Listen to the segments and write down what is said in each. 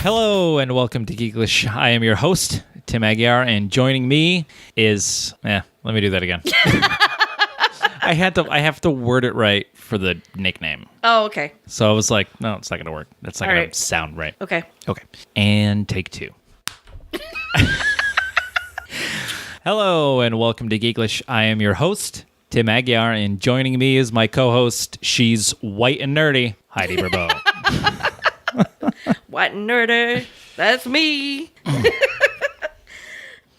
Hello and welcome to Geek-lish. I am your host, Tim Aguiar, and joining me is... let me do that again. I have to word it right for the nickname. Oh, okay. So I was like, no, it's not going to work. That's not going to sound right. Okay. And take two. Hello and welcome to Geek-lish. I am your host, Tim Aguiar, and joining me is my co-host, she's white and nerdy, Heidi Barbeau. White and nerdy. That's me.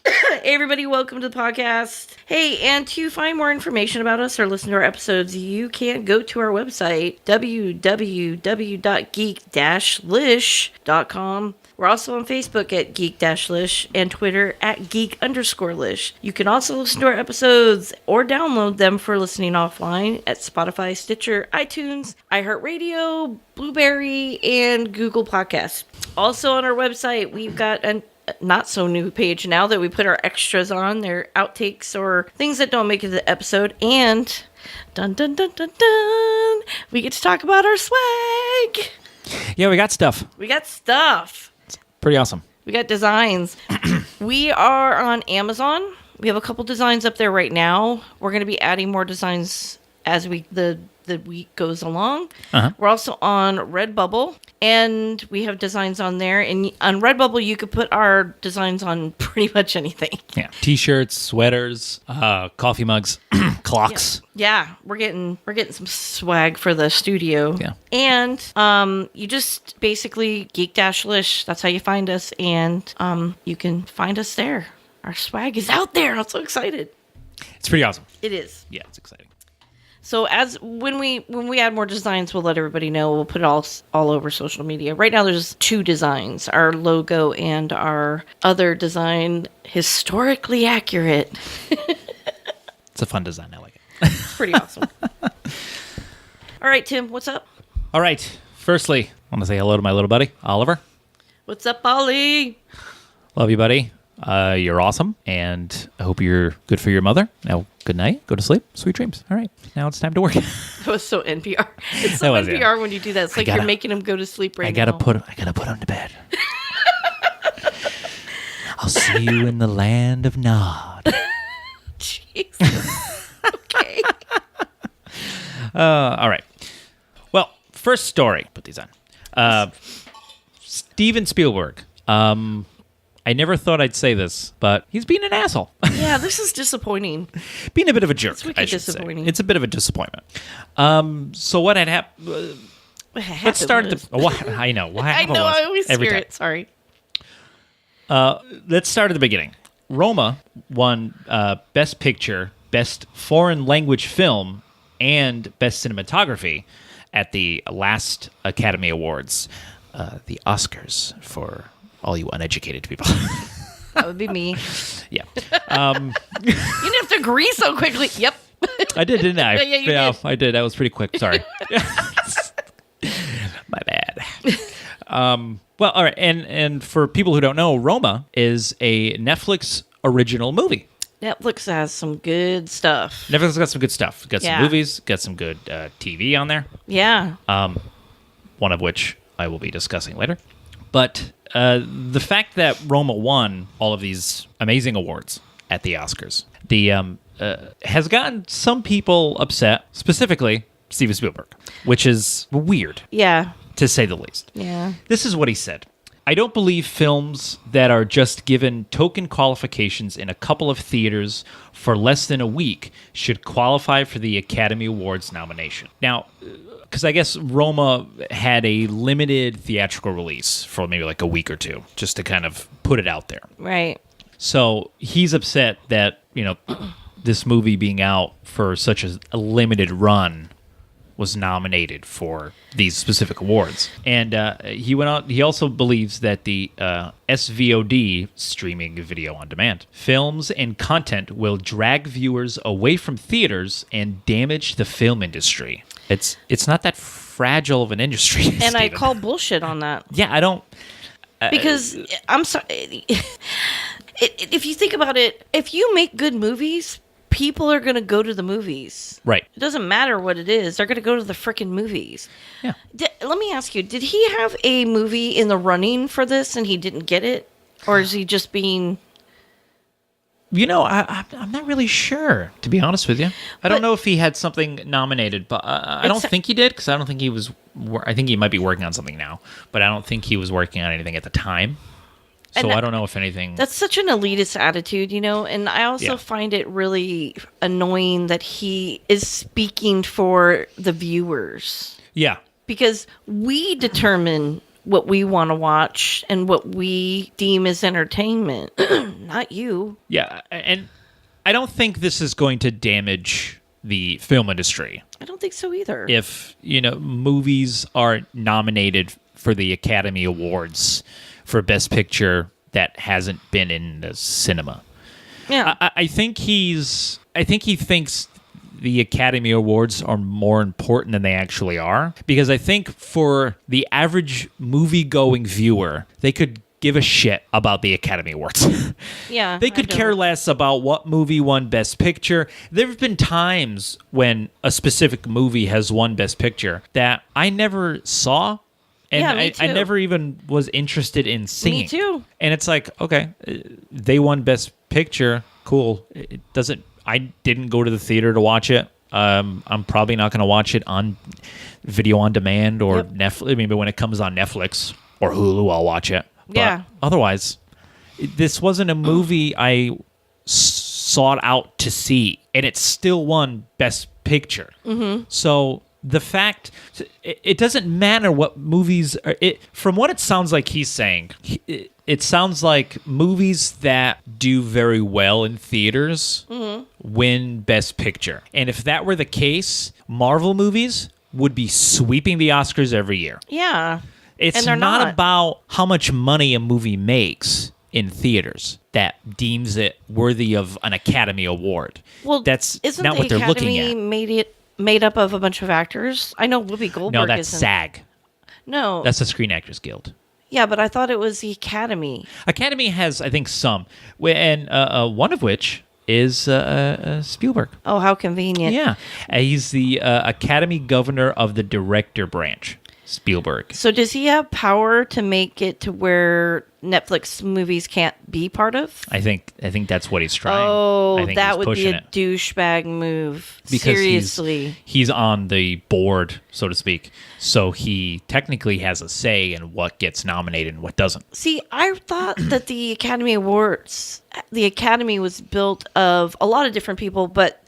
Hey, everybody. Welcome to the podcast. Hey, and to find more information about us or listen to our episodes, you can go to our website, www.geek-lish.com. We're also on Facebook at Geek-lish and Twitter at Geek_lish. You can also listen to our episodes or download them for listening offline at Spotify, Stitcher, iTunes, iHeartRadio, Blueberry, and Google Podcasts. Also on our website, we've got a not so new page now that we put our extras on. They're outtakes or things that don't make it to the episode. And dun dun dun dun dun, we get to talk about our swag. Yeah, we got stuff. Pretty awesome. We got designs. We are on Amazon. We have a couple designs up there right now. We're going to be adding more designs as the week goes along. Uh-huh. We're also on Redbubble, and we have designs on there. And on Redbubble, you could put our designs on pretty much anything. Yeah, t-shirts, sweaters, coffee mugs, clocks. Yeah, we're getting some swag for the studio. Yeah, and you just basically Geek-lish. That's how you find us, and you can find us there. Our swag is out there. I'm so excited. It's pretty awesome. It is. Yeah, it's exciting. So when we add more designs, we'll let everybody know. We'll put it all over social media. Right now, there's two designs: our logo and our other design, historically accurate. It's a fun design. I like it. It's pretty awesome. All right, Tim, what's up? All right. Firstly, I want to say hello to my little buddy, Oliver. What's up, Ollie? Love you, buddy. You're awesome, and I hope you're good for your mother. Now, good night. Go to sleep. Sweet dreams. All right. Now it's time to work. That was so NPR. It's so NPR when you do that. It's like you're making him go to sleep right now. I gotta put him to bed. I'll see you in the land of Nod. Jesus. Okay. All right. Well, first story. Put these on. Steven Spielberg. I never thought I'd say this, but he's being an asshole. Yeah, this is disappointing. Being a bit of a jerk, I should disappointing. Say. It's a bit of a disappointment. So what had happened? Let's start I know. I know. I always hear it. Sorry. Let's start at the beginning. Roma won Best Picture, Best Foreign Language Film, and Best Cinematography at the last Academy Awards, the Oscars for all you uneducated people. That would be me. Yeah. You didn't have to agree so quickly. Yep. I did, didn't I? Yeah, you did. I did. That was pretty quick. Sorry. My bad. Well, all right. And for people who don't know, Roma is a Netflix original movie. Netflix has some good stuff. Netflix got some good stuff. Got some movies. Got some good TV on there. Yeah. One of which I will be discussing later. But the fact that Roma won all of these amazing awards at the Oscars, has gotten some people upset, specifically Steven Spielberg, which is weird. Yeah. To say the least. Yeah. This is what he said. I don't believe films that are just given token qualifications in a couple of theaters for less than a week should qualify for the Academy Awards nomination. Now, because I guess Roma had a limited theatrical release for maybe like a week or two, just to kind of put it out there. Right. So he's upset that, this movie being out for such a limited run was nominated for these specific awards. And he went on. He also believes that the SVOD, streaming video on demand, films and content will drag viewers away from theaters and damage the film industry. It's not that fragile of an industry. And Steven. I call bullshit on that. Yeah, I don't. Because I'm sorry. If you think about it, if you make good movies, people are going to go to the movies. Right. It doesn't matter what it is. They're going to go to the frickin' movies. Yeah. let me ask you, did he have a movie in the running for this and he didn't get it? Or is he just being... I'm not really sure, to be honest with you. I don't know if he had something nominated, but I don't think he did, because I don't think he was... I think he might be working on something now, but I don't think he was working on anything at the time. So I don't know if anything... That's such an elitist attitude, and I also find it really annoying that he is speaking for the viewers. Yeah. Because we determine what we want to watch and what we deem as entertainment, not you. Yeah, and I don't think this is going to damage the film industry. I don't think so either. If, movies are nominated for the Academy Awards for Best Picture that hasn't been in the cinema. Yeah. I think he thinks the Academy Awards are more important than they actually are. Because I think for the average movie-going viewer, they could give a shit about the Academy Awards. Yeah. They could care less about what movie won Best Picture. There have been times when a specific movie has won Best Picture that I never saw. And me too. I never even was interested in seeing. Me too. And it's like, okay, they won Best Picture. Cool. It doesn't... I didn't go to the theater to watch it. I'm probably not going to watch it on video on demand or Netflix. I mean, but when it comes on Netflix or Hulu, I'll watch it. But otherwise, this wasn't a movie I sought out to see, and it still won Best Picture. Mm-hmm. So the fact, it doesn't matter what movies are. From what it sounds like he's saying, it sounds like movies that do very well in theaters win Best Picture. And if that were the case, Marvel movies would be sweeping the Oscars every year. Yeah. It's not about how much money a movie makes in theaters that deems it worthy of an Academy Award. Well, that's isn't not the what they're Academy looking at. Made up of a bunch of actors? I know Whoopi Goldberg No, that's isn't. SAG. No. That's the Screen Actors Guild. Yeah, but I thought it was the Academy. Academy has, I think, some. And one of which is Spielberg. Oh, how convenient. Yeah. He's the Academy Governor of the Director Branch, Spielberg. So does he have power to make it to where Netflix movies can't be part of? I think that's what he's trying. Oh, that would be a douchebag move. Because seriously. He's on the board, so to speak. So he technically has a say in what gets nominated and what doesn't. See, I thought that the Academy Awards, the Academy was built of a lot of different people, but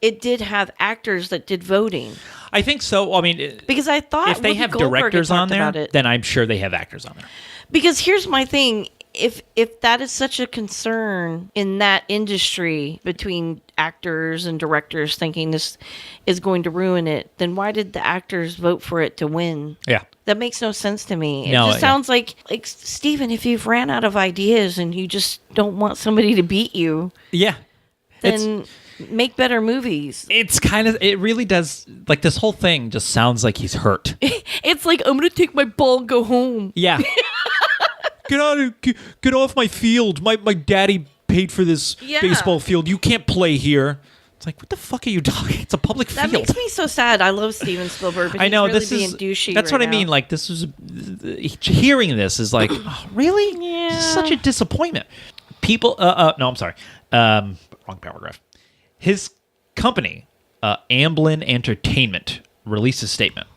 it did have actors that did voting. I think so. I mean, because I thought if they Whoopi have Goldberg directors on there, there, then I'm sure they have actors on there. Because here's my thing. If that is such a concern in that industry between actors and directors thinking this is going to ruin it, then why did the actors vote for it to win? Yeah. That makes no sense to me. It No, just sounds like Steven, if you've ran out of ideas and you just don't want somebody to beat you, Yeah. then make better movies. It really does, like, this whole thing just sounds like he's hurt. It's like, I'm going to take my ball and go home. Yeah. Get off my field. My daddy paid for this baseball field. You can't play here. It's like, what the fuck are you talking? It's a public field. That makes me so sad. I love Steven Spielberg, but I know, he's really this being is douchey. That's right what I mean. now. Like, this is hearing this is like, oh, really? Yeah. This is such a disappointment. People. No, I'm sorry. Wrong paragraph. His company, Amblin Entertainment, released a statement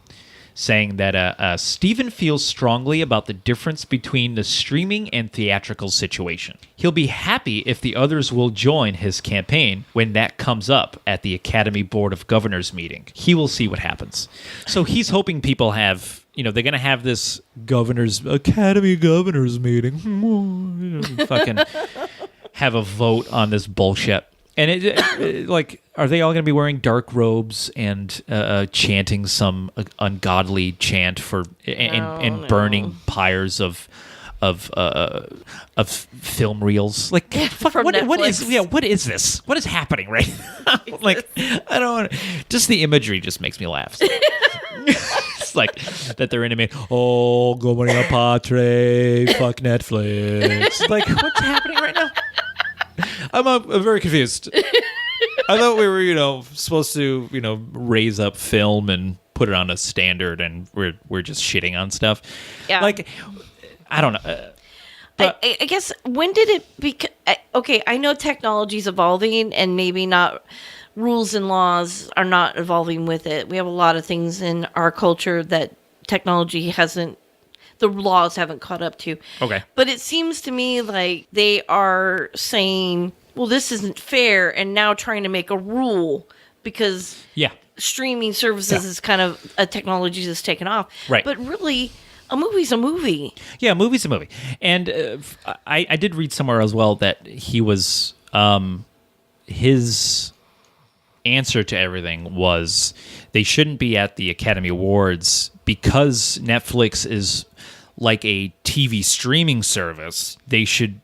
saying that Steven feels strongly about the difference between the streaming and theatrical situation. He'll be happy if the others will join his campaign when that comes up at the Academy Board of Governors meeting. He will see what happens. So he's hoping people have, they're going to have this Academy Governors meeting. Fucking have a vote on this bullshit. And are they all going to be wearing dark robes and chanting some ungodly chant and burning pyres of film reels? Like, fuck, what is this? What is happening right now? Like, I don't. Just the imagery just makes me laugh. It's like that they're animated. Oh, Gomaria Patre, fuck Netflix. Like, what's happening right now? I'm very confused. I thought we were, supposed to, raise up film and put it on a standard and we're just shitting on stuff. Yeah. Like, I don't know. I guess, when did it okay, I know technology's evolving and maybe not rules and laws are not evolving with it. We have a lot of things in our culture that technology the laws haven't caught up to. Okay. But it seems to me like they are saying, well, this isn't fair, and now trying to make a rule because streaming services is kind of a technology that's taken off. Right. But really, a movie's a movie. Yeah, a movie's a movie. And I did read somewhere as well that he was, his answer to everything was they shouldn't be at the Academy Awards because Netflix is like a TV streaming service. They should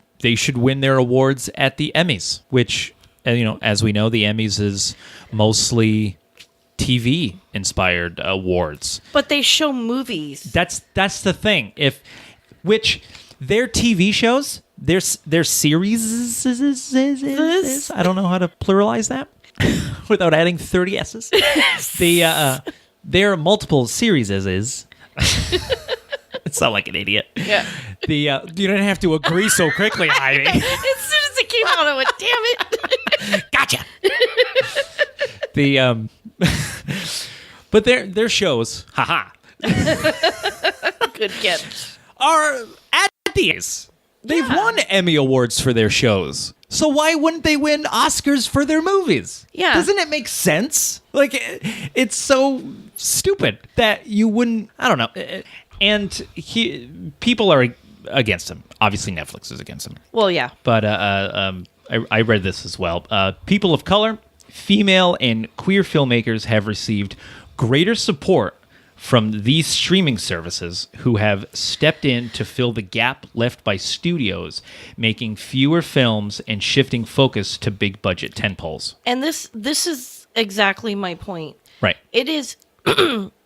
win their awards at the Emmys, which, as we know, the Emmys is mostly TV inspired awards. But they show movies. That's the thing. Which their TV shows, their series, I don't know how to pluralize that without adding 30 S's. There are multiple series is. It sound like an idiot. Yeah. You don't have to agree so quickly, Ivy. As soon as it came out, I went, damn it. Gotcha. But their shows, haha, Good catch. are at these. They've won Emmy Awards for their shows. So why wouldn't they win Oscars for their movies? Yeah. Doesn't it make sense? Like, it's so stupid that you wouldn't, I don't know. And people are against him. Obviously, Netflix is against him. Well, yeah. But I read this as well. People of color, female, and queer filmmakers have received greater support from these streaming services who have stepped in to fill the gap left by studios, making fewer films and shifting focus to big budget tentpoles. And this is exactly my point. Right. It is.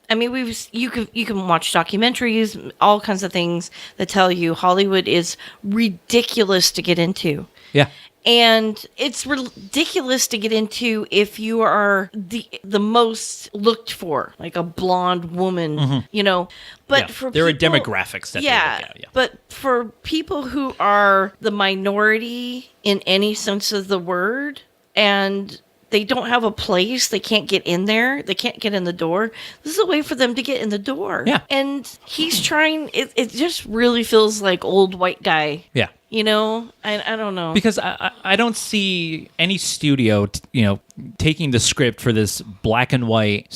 I mean, you can watch documentaries, all kinds of things that tell you Hollywood is ridiculous to get into. Yeah. And it's ridiculous to get into if you are the most looked for, like a blonde woman, But for there people, are demographics that they look at. Yeah. But for people who are the minority in any sense of the word, and they don't have a place, they can't get in there, they can't get in the door, this is a way for them to get in the door. Yeah. And he's trying, it just really feels like old white guy. Yeah. I don't know. Because I don't see any studio, taking the script for this black and white,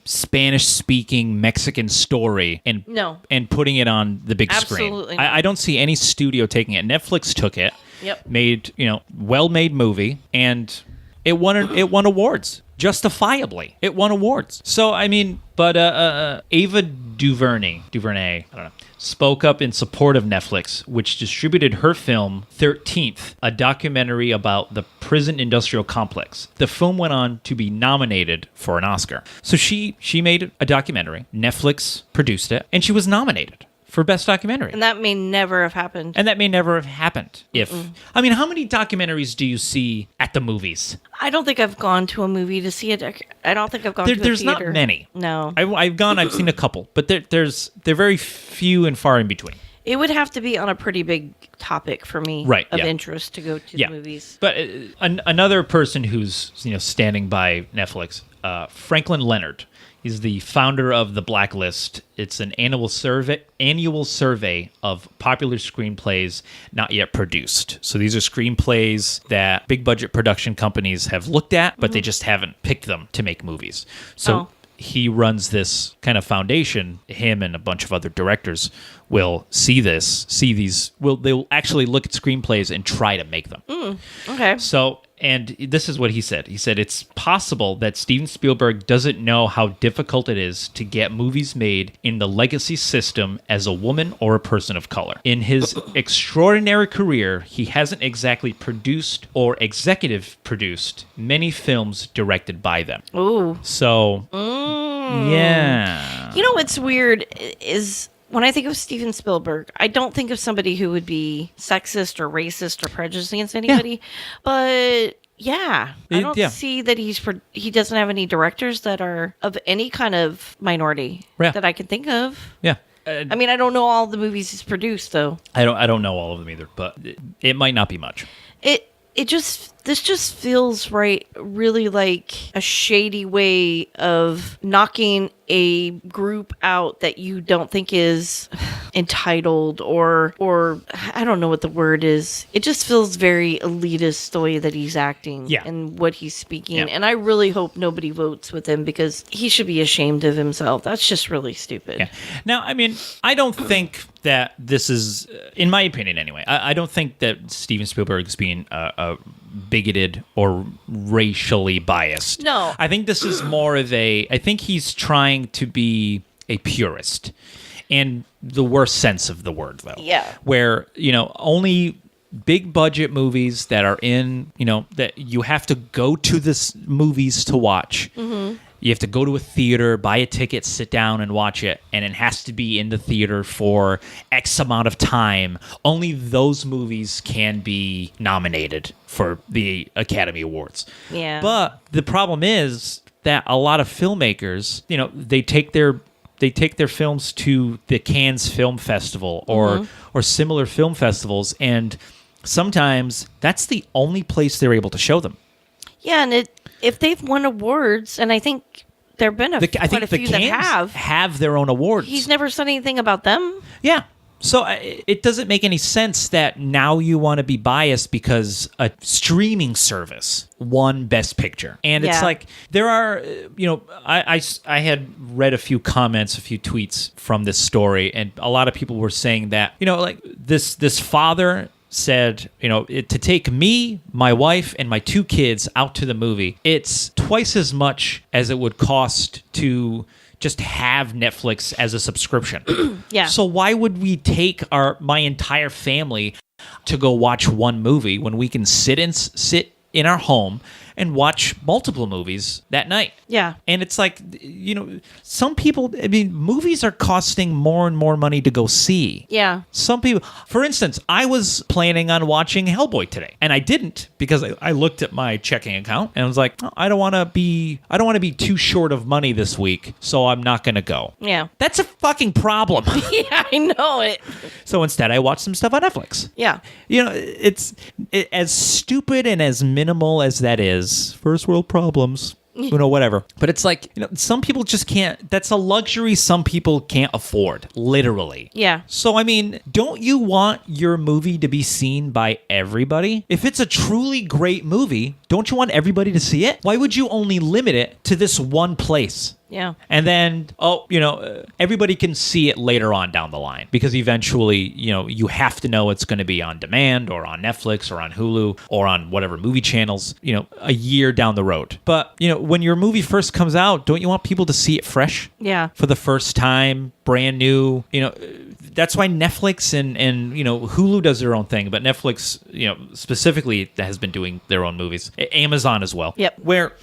Spanish-speaking Mexican story and putting it on the big screen. Absolutely. I don't see any studio taking it. Netflix took it, Yep. made, well-made movie, and it won awards. Justifiably, it won awards. So, I mean, but Ava DuVernay, I don't know, spoke up in support of Netflix, which distributed her film 13th, a documentary about the prison industrial complex. The film went on to be nominated for an Oscar. So she made a documentary, Netflix produced it, and she was nominated for Best Documentary. And that may never have happened. And that may never have happened I mean, how many documentaries do you see at the movies? I don't think I've gone to a movie to see it. I don't think I've gone to a There's theater. not many. No. I've seen a couple, but they're very few and far in between. It would have to be on a pretty big topic for me of interest to go to the movies. But another person who's standing by Netflix, Franklin Leonard. He's the founder of The Blacklist. It's an annual survey of popular screenplays not yet produced. So these are screenplays that big budget production companies have looked at, but they just haven't picked them to make movies. So he runs this kind of foundation. Him and a bunch of other directors will they'll actually look at screenplays and try to make them. Okay. So, and this is what he said. He said, it's possible that Steven Spielberg doesn't know how difficult it is to get movies made in the legacy system as a woman or a person of color. In his extraordinary career, he hasn't exactly produced or executive produced many films directed by them. Ooh. So, yeah. You know what's weird is when I think of Steven Spielberg, I don't think of somebody who would be sexist or racist or prejudiced against anybody. But Yeah, I don't see that he doesn't have any directors that are of any kind of minority that I can think of. Yeah. I mean, I don't know all the movies he's produced, though. I don't know all of them either, but it might not be much. This just feels really like a shady way of knocking a group out that you don't think is entitled or I don't know what the word is. It just feels very elitist the way that he's acting and what he's speaking. Yeah. And I really hope nobody votes with him because he should be ashamed of himself. That's just really stupid. Yeah. Now, I mean, I don't think that this is, in my opinion anyway, I don't think that Steven Spielberg is being a bigoted or racially biased. No. I think this is more of I think he's trying to be a purist in the worst sense of the word, though. Yeah. Where, only big budget movies that are in, that you have to go to the movies to watch. Mm-hmm. You have to go to a theater, buy a ticket, sit down and watch it, and it has to be in the theater for X amount of time. Only those movies can be nominated for the Academy Awards. Yeah. But the problem is that a lot of filmmakers, they take their films to the Cannes Film Festival or similar film festivals, and sometimes that's the only place they're able to show them. Yeah, and if they've won awards, and I think there have been quite a few that have their own awards. He's never said anything about them. Yeah. So it doesn't make any sense that now you want to be biased because a streaming service won Best Picture. And it's like there are, I had read a few comments, a few tweets from this story, and a lot of people were saying that, like this father said, to take me, my wife, and my 2 kids out to the movie, it's twice as much as it would cost to just have Netflix as a subscription. Yeah. So why would we take my entire family to go watch one movie when we can sit in our home and watch multiple movies that night? Yeah. And it's like, some people, movies are costing more and more money to go see. Yeah. Some people, for instance, I was planning on watching Hellboy today, and I didn't because I looked at my checking account and I was like, oh, I don't want to be too short of money this week, so I'm not going to go. Yeah. That's a fucking problem. Yeah, I know it. So instead, I watched some stuff on Netflix. Yeah. It's as stupid and as minimal as that is. First world problems, whatever. But it's like, some people just can't. That's a luxury some people can't afford, literally. Yeah. So, don't you want your movie to be seen by everybody? If it's a truly great movie, don't you want everybody to see it? Why would you only limit it to this one place? Yeah. And then, everybody can see it later on down the line because eventually, you have to know it's going to be on demand or on Netflix or on Hulu or on whatever movie channels, a year down the road. But, when your movie first comes out, don't you want people to see it fresh? Yeah. For the first time, brand new, that's why Netflix and Hulu does their own thing, but Netflix, specifically has been doing their own movies. Amazon as well. Yep. Where,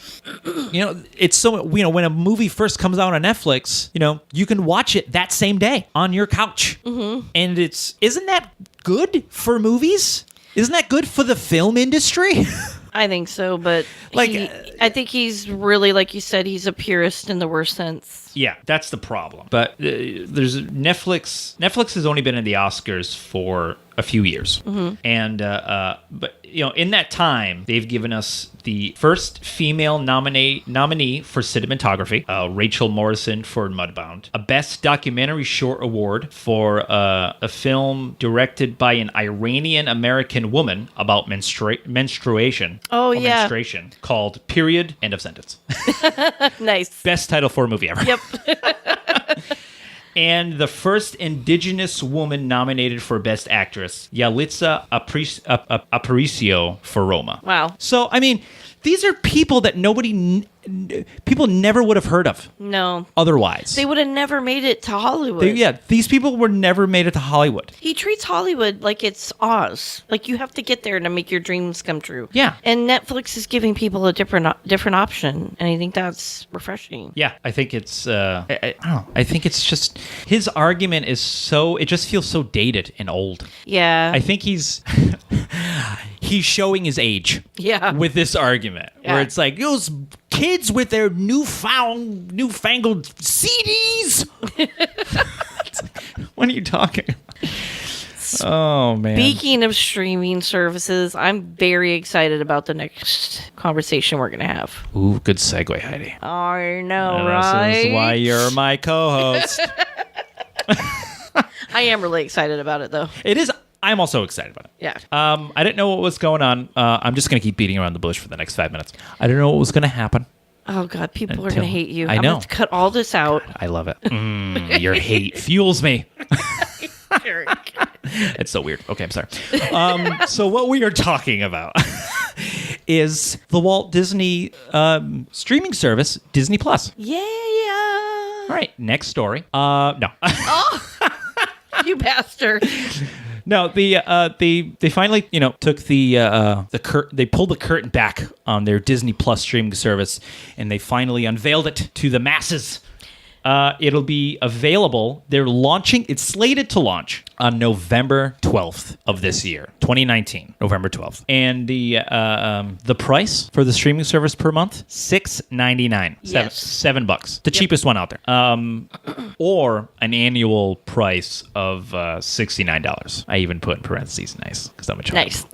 it's so, when a movie first comes out on Netflix, you can watch it that same day on your couch. Mm-hmm. And isn't that good for movies? Isn't that good for the film industry? I think so, but I think he's really, like you said, he's a purist in the worst sense. Yeah, that's the problem. But there's Netflix. Netflix has only been in the Oscars for a few years, and but in that time, they've given us the first female nominee for cinematography, Rachel Morrison for Mudbound, a Best Documentary Short Award for a film directed by an Iranian American woman about menstruation. Oh, yeah. Menstruation, called Period, End of Sentence. Nice. Best title for a movie ever. Yep. And the first indigenous woman nominated for Best Actress, Yalitza Aparicio for Roma. Wow. So, these are people that people never would have heard of. No. Otherwise. They would have never made it to Hollywood. These people were never made it to Hollywood. He treats Hollywood like it's Oz. Like you have to get there to make your dreams come true. Yeah. And Netflix is giving people a different option, and I think that's refreshing. Yeah, I think it's I don't know. I think it's just his argument is it just feels so dated and old. Yeah. I think he's he's showing his age. Yeah. With this argument, Yeah. where it's like those kids with their newfangled CDs. What are you talking about? Oh, man. Speaking of streaming services, I'm very excited about the next conversation we're going to have. Ooh, good segue, Heidi. I know, right? This is why you're my co-host. I am really excited about it, though. It is. I'm also excited about it. Yeah. I didn't know what was going on. I'm just going to keep beating around the bush for the next 5 minutes. I didn't know what was going to happen. Oh, God. People are going to hate you. I know. I'm going to cut all this out. I love it. Your hate fuels me. Jerk. It's so weird. Okay, I'm sorry. So what we are talking about is the Walt Disney streaming service, Disney Plus. Yeah. All right, next story. No. You bastard. No, they finally, took they pulled the curtain back on their Disney Plus streaming service, and they finally unveiled it to the masses. It'll be available. It's slated to launch on November 12th of this year, 2019, November 12th. And the price for the streaming service per month, $6.99. Yes. $7. The cheapest one out there. Or an annual price of $69. I even put in parentheses nice, because I'm a child. Nice.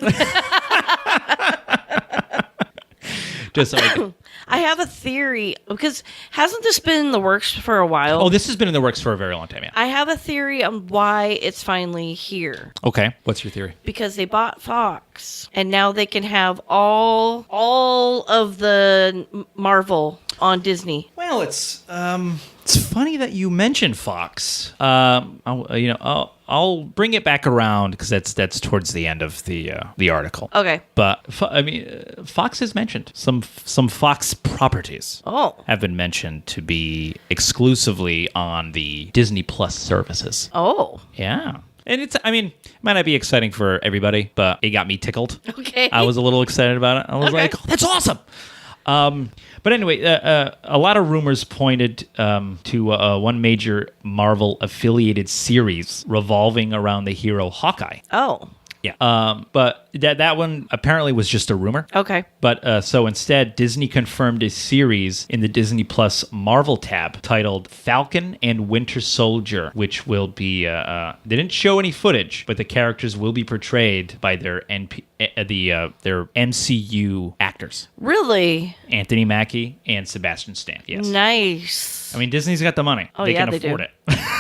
Just so I can... I have a theory, because hasn't this been in the works for a while? Oh, this has been in the works for a very long time, yeah. I have a theory on why it's finally here. Okay, what's your theory? Because they bought Fox, and now they can have all of the Marvel on Disney. Well, it's funny that you mentioned Fox. I'll bring it back around because that's towards the end of the article. Okay. But Fox is mentioned. Some Fox properties have been mentioned to be exclusively on the Disney Plus services. Oh. Yeah. And it might not be exciting for everybody, but it got me tickled. Okay. I was a little excited about it. I was like, oh, that's awesome. But anyway, a lot of rumors pointed to one major Marvel-affiliated series revolving around the hero Hawkeye. Oh. Yeah. But that one apparently was just a rumor. Okay. But so instead, Disney confirmed a series in the Disney Plus Marvel tab titled Falcon and Winter Soldier, which will be they didn't show any footage, but the characters will be portrayed by their their MCU actors. Really? Anthony Mackie and Sebastian Stan. Yes. Nice. I mean, Disney's got the money. Oh, they yeah, can they afford do. it.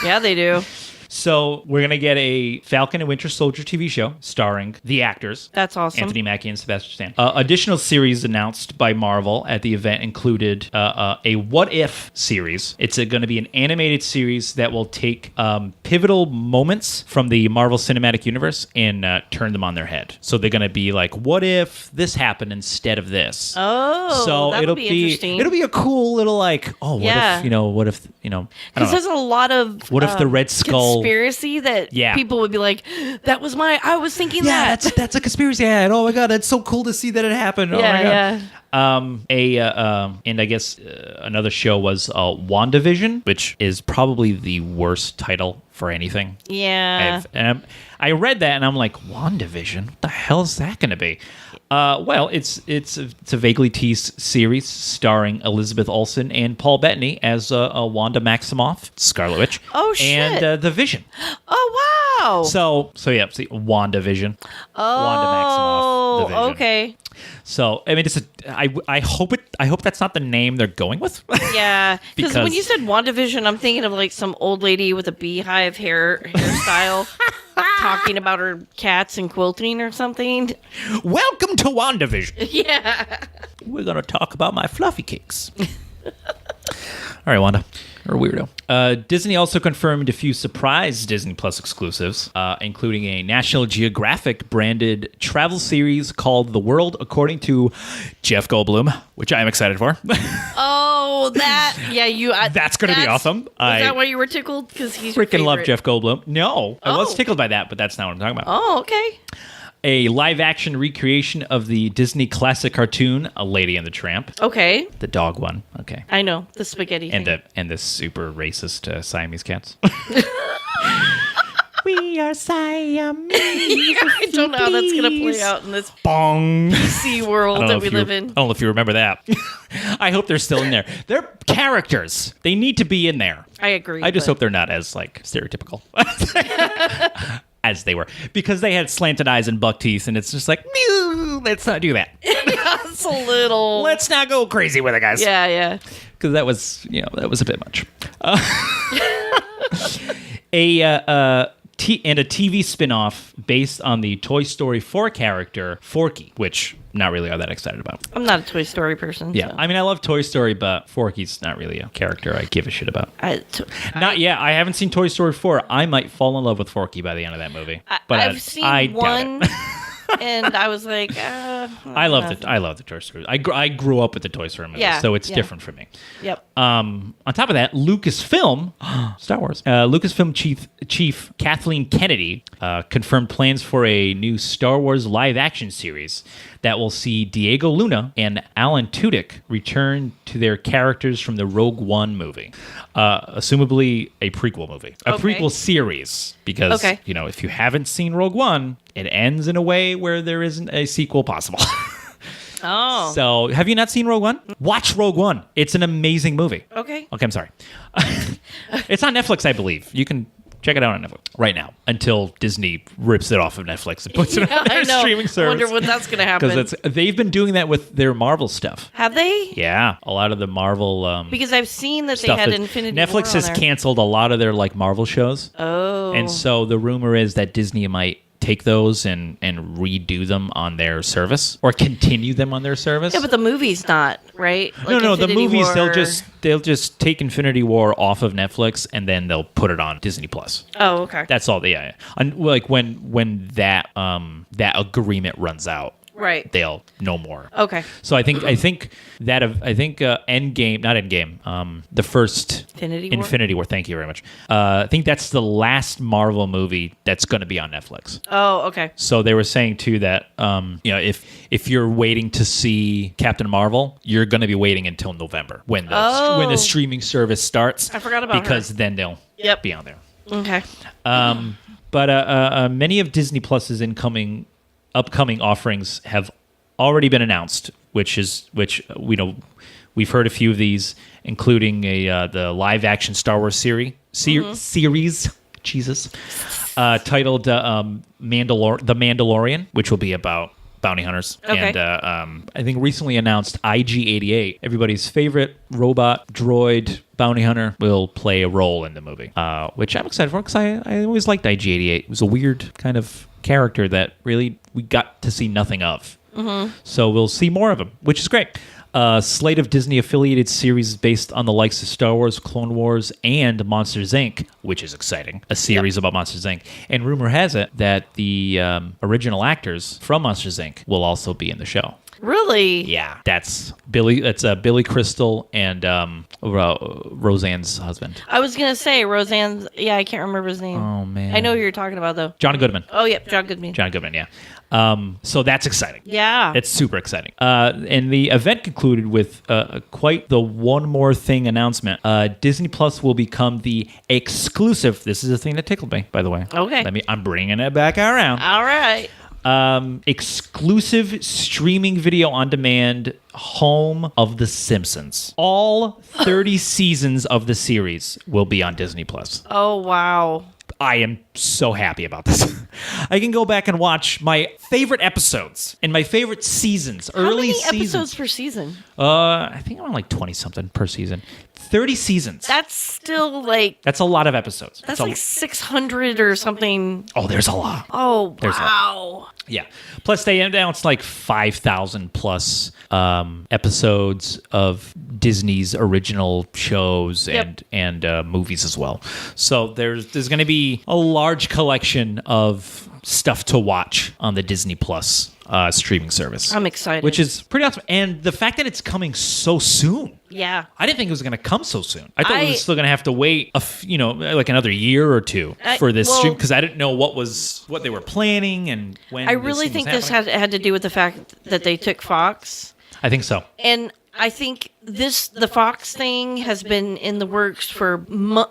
Yeah, they do. So we're going to get a Falcon and Winter Soldier TV show starring the actors. That's awesome. Anthony Mackie and Sebastian Stan. Additional series announced by Marvel at the event included a What If series. It's going to be an animated series that will take pivotal moments from the Marvel Cinematic Universe and turn them on their head. So they're going to be like, what if this happened instead of this? Oh, so that'll be interesting. It'll be a cool little like, what if, because there's a lot of what if the Red Skull conspiracy that people would be like, I was thinking that. That's a conspiracy. Yeah, oh my god, that's so cool to see that it happened. Oh my god. And I guess another show was WandaVision, which is probably the worst title for anything. Yeah. I read that and I'm like, WandaVision? What the hell is that going to be? Well, it's a vaguely teased series starring Elizabeth Olsen and Paul Bettany as Wanda Maximoff, Scarlet Witch. Oh shit! And the Vision. Oh wow! So yeah, see, WandaVision. Oh, Wanda Maximoff. The Vision. Okay. So I mean, I hope that's not the name they're going with. Yeah, because when you said WandaVision, I'm thinking of like some old lady with a beehive hairstyle talking about her cats and quilting or something. Welcome to WandaVision. Yeah. We're gonna talk about my fluffy cakes. All right, Wanda. Or weirdo. Disney also confirmed a few surprise Disney Plus exclusives, including a National Geographic branded travel series called The World According to Jeff Goldblum, which I am excited for. Oh, that's going to be awesome. Is that why you were tickled? Because he's your freaking love favorite. Jeff Goldblum. No, I was tickled by that, but that's not what I'm talking about. Oh, okay. A live-action recreation of the Disney classic cartoon, A Lady and the Tramp. Okay. The dog one. Okay. I know, the spaghetti thing. And the super racist Siamese cats. We your Siamese. I don't know how that's going to play out in this Bong. PC world that we live in. I don't know if you remember that. I hope they're still in there. They're characters. They need to be in there. I agree. I just hope they're not as like stereotypical as they were, because they had slanted eyes and buck teeth, and it's just like, let's not do that. It's a little. Let's not go crazy with it, guys. Yeah. Because that was a bit much. A TV spin-off based on the Toy Story 4 character Forky, which I'm not really all that excited about. I'm not a Toy Story person. Yeah, so. I mean, I love Toy Story, but Forky's not really a character I give a shit about. Not yet. I haven't seen Toy Story 4. I might fall in love with Forky by the end of that movie. But I've seen one. Doubt it. And I was like, I love the Toy Story. I grew up with the Toy Story movies, so it's different for me. Yep. On top of that, Lucasfilm, Star Wars, Lucasfilm chief Kathleen Kennedy confirmed plans for a new Star Wars live-action series that will see Diego Luna and Alan Tudyk return to their characters from the Rogue One movie, assumably a prequel movie, a prequel series, because if you haven't seen Rogue One, it ends in a way where there isn't a sequel possible. Oh. So, have you not seen Rogue One? Watch Rogue One. It's an amazing movie. Okay, I'm sorry. It's on Netflix, I believe. You can check it out on Netflix right now until Disney rips it off of Netflix and puts it on their streaming service. I wonder what that's going to happen. Because they've been doing that with their Marvel stuff. Have they? Yeah, a lot of the Marvel because I've seen that they had Infinity War Netflix has canceled a lot of their Marvel shows. Oh. And so the rumor is that Disney might take those and redo them on their service or continue them on their service. Yeah, but the movie's not, right? No, the movies War... they'll just take Infinity War off of Netflix and then they'll put it on Disney Plus. Oh, okay. That's all. Yeah. And when that agreement runs out, right, they'll know more. Okay. So I think Endgame, not Endgame, the first Infinity War. Thank you very much. I think that's the last Marvel movie that's going to be on Netflix. Oh, okay. So they were saying too that if you're waiting to see Captain Marvel, you're going to be waiting until November when the streaming service starts. I forgot about because then they'll be on there. Okay. But many of Disney Plus's upcoming offerings have already been announced, which we've heard a few of these, including the live action Star Wars series, Jesus, titled The Mandalorian, which will be about bounty hunters. Okay. And I think recently announced IG-88, everybody's favorite robot droid bounty hunter, will play a role in the movie, which I'm excited for because I always liked IG-88. It was a weird kind of character that really we got to see nothing of. Mm-hmm. So we'll see more of him, which is great. Slate of Disney-affiliated series based on the likes of Star Wars, Clone Wars, and Monsters, Inc., which is exciting. A series about Monsters, Inc. And rumor has it that the original actors from Monsters, Inc. will also be in the show. Really? Yeah, that's Billy. That's Billy Crystal and Roseanne's husband. I was gonna say Roseanne's. Yeah, I can't remember his name. Oh man, I know who you're talking about though. John Goodman. Oh yep, John Goodman. John Goodman. Yeah. So that's exciting. Yeah, it's super exciting. And the event concluded with quite the one more thing announcement. Disney Plus will become the exclusive. This is a thing that tickled me, by the way. Okay. I'm bringing it back around. All right. Exclusive streaming video on demand home of The Simpsons. All 30 seasons of the series will be on Disney Plus. Oh, wow. I am so happy about this. I can go back and watch my favorite episodes and my favorite seasons, early seasons. How many episodes per season? I think around like 20 something per season. 30 seasons. That's still like... That's a lot of episodes. That's like 600 or something. Oh, there's a lot. Oh, wow. Yeah. Plus, they announced like 5,000 plus episodes of Disney's original shows and movies as well. So there's going to be a large collection of stuff to watch on the Disney Plus streaming service. I'm excited. Which is pretty awesome. And the fact that it's coming so soon. Yeah. I didn't think it was going to come so soon. I thought we were still going to have to wait, like another year or two for this stream, because I didn't know what they were planning and when. I really think this had to do with the fact that they took Fox. I think so. And I think the Fox thing has been in the works for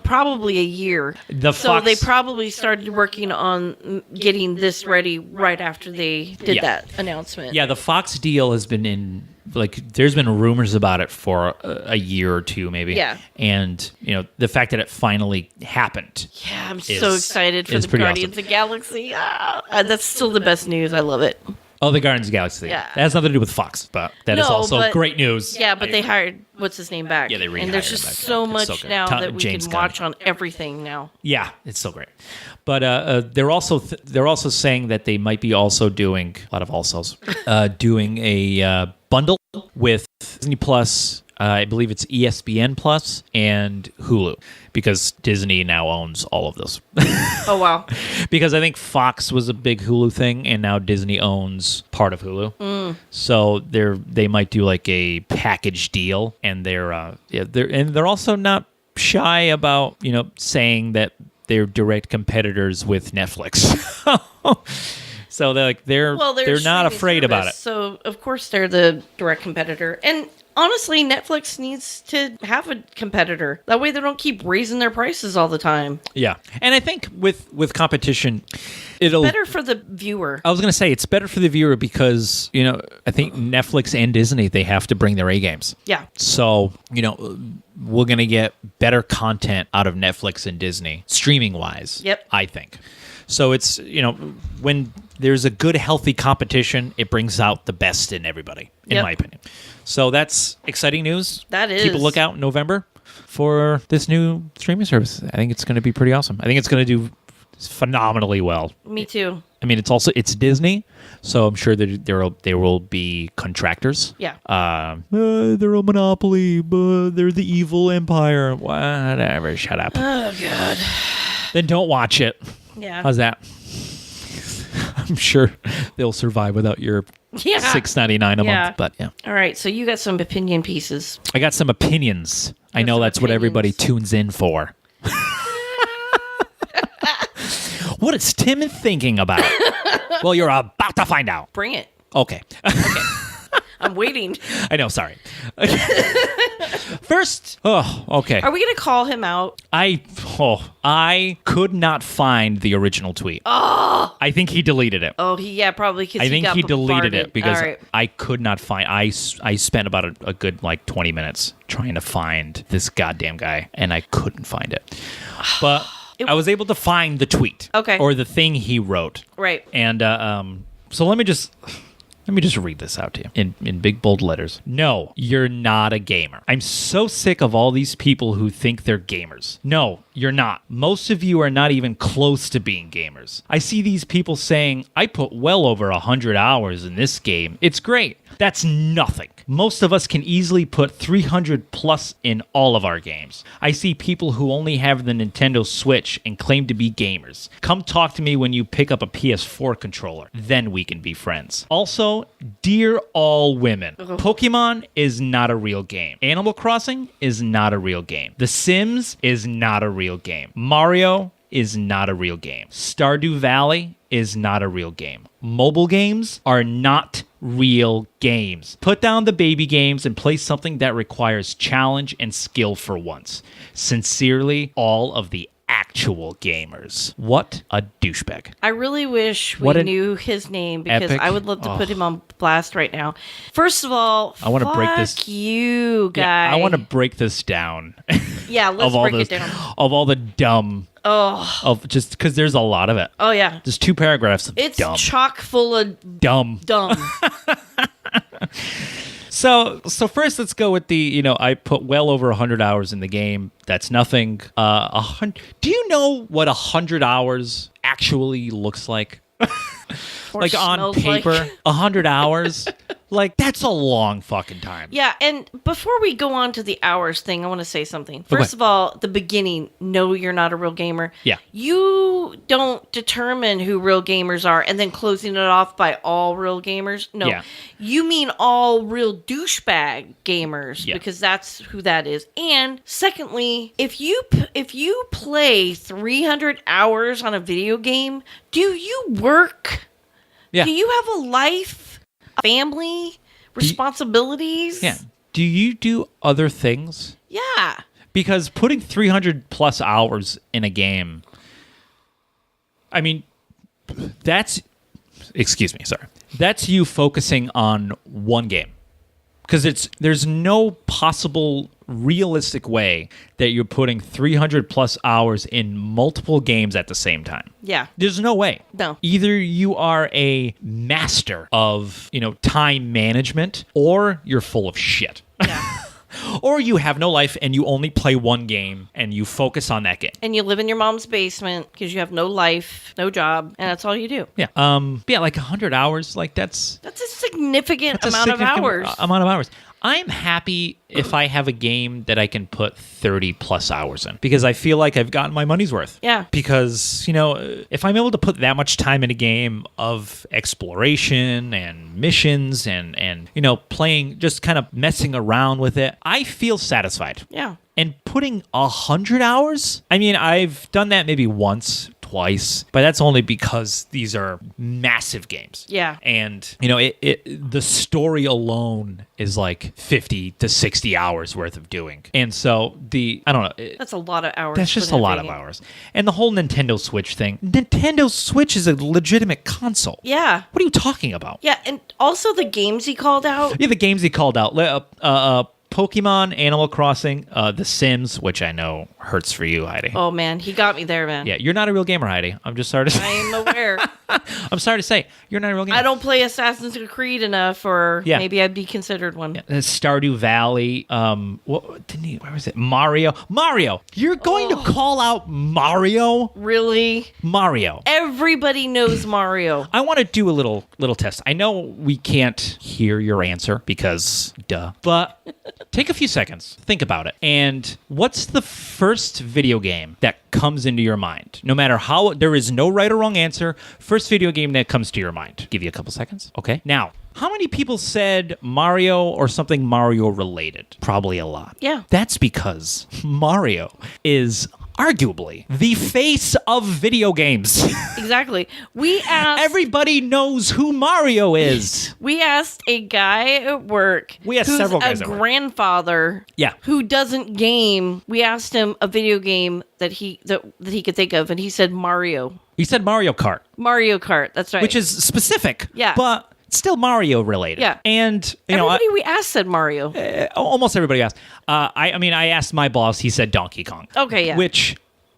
probably a year. So they probably started working on getting this ready right after they did that announcement. Yeah, the Fox deal has been in, like, there's been rumors about it for a year or two, maybe. Yeah. And, the fact that it finally happened. Yeah, I'm so excited for the Guardians of the Galaxy. That's still the best news. I love it. Oh, the Guardians of the Galaxy. Yeah. That has nothing to do with Fox, but that is also great news. Yeah, but they hired what's his name back. Yeah, they rehired and there's just so much now that we can watch on everything now. Yeah, it's so great. But they're also saying that they might be also doing a lot of alsos, doing a bundle with Disney Plus. I believe it's ESPN Plus and Hulu, because Disney now owns all of this. Oh, wow. Because I think Fox was a big Hulu thing, and now Disney owns part of Hulu. So they might do like a package deal, and they're also not shy about saying that they're direct competitors with Netflix. So they're not afraid about it. So of course they're the direct competitor, and honestly, Netflix needs to have a competitor. That way they don't keep raising their prices all the time. Yeah. And I think with competition, it'll... It's better for the viewer. I was going to say, it's better for the viewer because, I think Netflix and Disney, they have to bring their A games. Yeah. So, we're going to get better content out of Netflix and Disney, streaming-wise, Yep. I think. So it's, when there's a good, healthy competition, it brings out the best in everybody, in my opinion. So that's exciting news. That is. Keep a lookout in November for this new streaming service. I think it's going to be pretty awesome. I think it's going to do phenomenally well. Me too. I mean, it's Disney, so I'm sure that there will be contractors. Yeah. They're a monopoly, but they're the evil empire. Whatever. Shut up. Oh, God. Then don't watch it. Yeah. How's that? I'm sure they'll survive without your $6.99 a month. But yeah. All right. So you got some opinion pieces. I got some opinions. I know that's what everybody tunes in for. What is Tim thinking about? Well, you're about to find out. Bring it. Okay. I'm waiting. I know. Sorry. First, okay. Are we going to call him out? I could not find the original tweet. Oh. I think he deleted it. Oh, probably because I think he deleted bombarded. it because I could not find. I spent about a good 20 minutes trying to find this goddamn guy, and I couldn't find it. But I was able to find the tweet. Okay. Or the thing he wrote. Right. And so let me just read this out to you in big, bold letters. No, you're not a gamer. I'm so sick of all these people who think they're gamers. No, you're not. Most of you are not even close to being gamers. I see these people saying, I put well over 100 hours in this game. It's great. That's nothing. Most of us can easily put 300 plus in all of our games. I see people who only have the Nintendo Switch and claim to be gamers. Come talk to me when you pick up a PS4 controller. Then we can be friends. Also, dear all women, Pokemon is not a real game. Animal Crossing is not a real game. The Sims is not a real game. Mario is not a real game. Stardew Valley is not a real game. Mobile games are not real games. Put down the baby games and play something that requires challenge and skill for once. Sincerely, all of the actual gamers. What a douchebag. I really wish we knew his name because I would love to put him on blast right now. First of all, I want to break this. You guy. Yeah, I want to break this down. Yeah, let's break it down. Of all the dumb. Oh. Of just because there's a lot of it. Oh yeah. There's 2 paragraphs of dumb. It's chock full of dumb. So first, let's go with the, I put well over 100 hours in the game. That's nothing. Do you know what 100 hours actually looks like? Like on paper, 100 hours. Like, that's a long fucking time. Yeah, and before we go on to the hours thing, I want to say something. First of all, the beginning, no, you're not a real gamer. Yeah. You don't determine who real gamers are and then closing it off by all real gamers. No. Yeah. You mean all real douchebag gamers because that's who that is. And secondly, if you play 300 hours on a video game, do you work? Yeah. Do you have a life? Family responsibilities. do you do other things? Yeah. Because putting 300 plus hours in a game, I mean, that's you focusing on one game. Because there's no possible realistic way that you're putting 300 plus hours in multiple games at the same time. Yeah. There's no way. No. Either you are a master of, time management, or you're full of shit. Yeah. Or you have no life and you only play one game and you focus on that game. And you live in your mom's basement because you have no life, no job, and that's all you do. Yeah. Like 100 hours, like that's a significant amount of hours. I'm happy if I have a game that I can put 30 plus hours in, because I feel like I've gotten my money's worth. Yeah. Because, if I'm able to put that much time in a game of exploration and missions and playing, just kind of messing around with it, I feel satisfied. Yeah. And putting 100 hours, I mean, I've done that maybe once, twice, but that's only because these are massive games. Yeah. And, the story alone is like 50 to 60 hours worth of doing. And so I don't know. That's a lot of hours. That's just a lot of hours. And the whole Nintendo Switch thing. Nintendo Switch is a legitimate console. Yeah. What are you talking about? Yeah, and also the games he called out. Yeah, the games he called out. Pokemon, Animal Crossing, The Sims, which I know hurts for you, Heidi. Oh, man. He got me there, man. Yeah, you're not a real gamer, Heidi. I'm just sorry to say. I am aware. I'm sorry to say, you're not a real gamer. I don't play Assassin's Creed enough, or maybe I'd be considered one. Yeah. Stardew Valley. Where was it? Mario. You're going to call out Mario? Really? Mario. Everybody knows Mario. I want to do a little test. I know we can't hear your answer because duh. But take a few seconds. Think about it. And what's the first video game that comes into your mind? No matter how, there is no right or wrong answer. First video game that comes to your mind. Give you a couple seconds. Okay. Now, how many people said Mario or something Mario related? Probably a lot. Yeah. That's because Mario is arguably the face of video games. Exactly. We asked... Everybody knows who Mario is. We asked a guy at work. We asked several guys at work. A grandfather. Yeah. Who doesn't game. We asked him a video game that he could think of, and he said Mario. He said Mario Kart. Mario Kart. That's right. Which is specific. Yeah. But still Mario related. Yeah. And everybody we asked said Mario. Almost everybody asked. I asked my boss. He said Donkey Kong. Okay, yeah.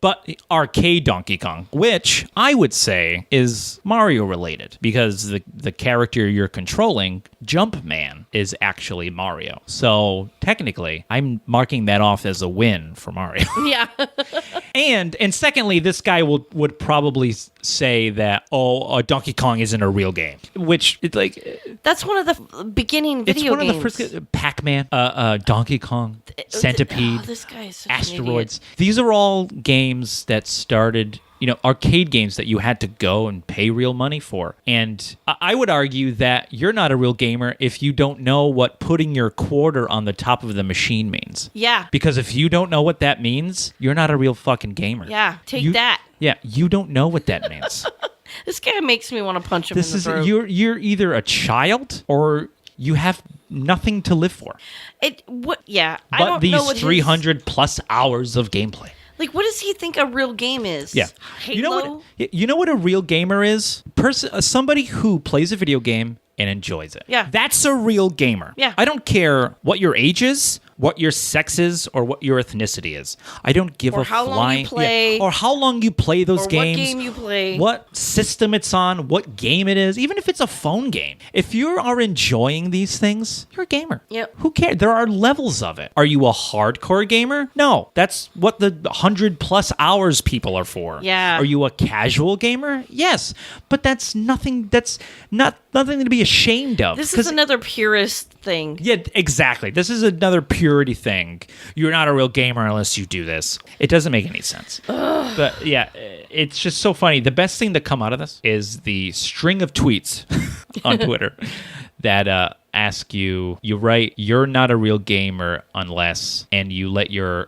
But arcade Donkey Kong, which I would say is Mario related, because the character you're controlling, Jumpman, is actually Mario. So technically, I'm marking that off as a win for Mario. Yeah. And secondly, this guy would probably say that Donkey Kong isn't a real game, which it's like that's one of the beginning video games. It's one of the first Pac-Man, Donkey Kong, Centipede, this guy is such Asteroids. These are all games that started, arcade games that you had to go and pay real money for. And I would argue that you're not a real gamer if you don't know what putting your quarter on the top of the machine means. Yeah. Because if you don't know what that means, you're not a real fucking gamer. Yeah, take that. Yeah, you don't know what that means. This guy makes me want to punch him in the throat. You're either a child or you have nothing to live for. I don't these know what 300 plus hours of gameplay. Like, what does he think a real game is? Yeah. Halo? You know what a real gamer is? Somebody who plays a video game and enjoys it. Yeah. That's a real gamer. Yeah. I don't care what your age is, what your sex is, or what your ethnicity is. I don't give a how long you play. Yeah. Or how long you play those games. What game you play. What system it's on, what game it is, even if it's a phone game. If you are enjoying these things, you're a gamer. Yep. Who cares? There are levels of it. Are you a hardcore gamer? No. That's what the 100 plus hours people are for. Yeah. Are you a casual gamer? Yes. But that's nothing to be ashamed of. This is another purist thing. Yeah, exactly. This is another purity thing. You're not a real gamer unless you do this. It doesn't make any sense. But yeah, it's just so funny. The best thing to come out of this is the string of tweets on Twitter that ask you write, "You're not a real gamer unless," and you let your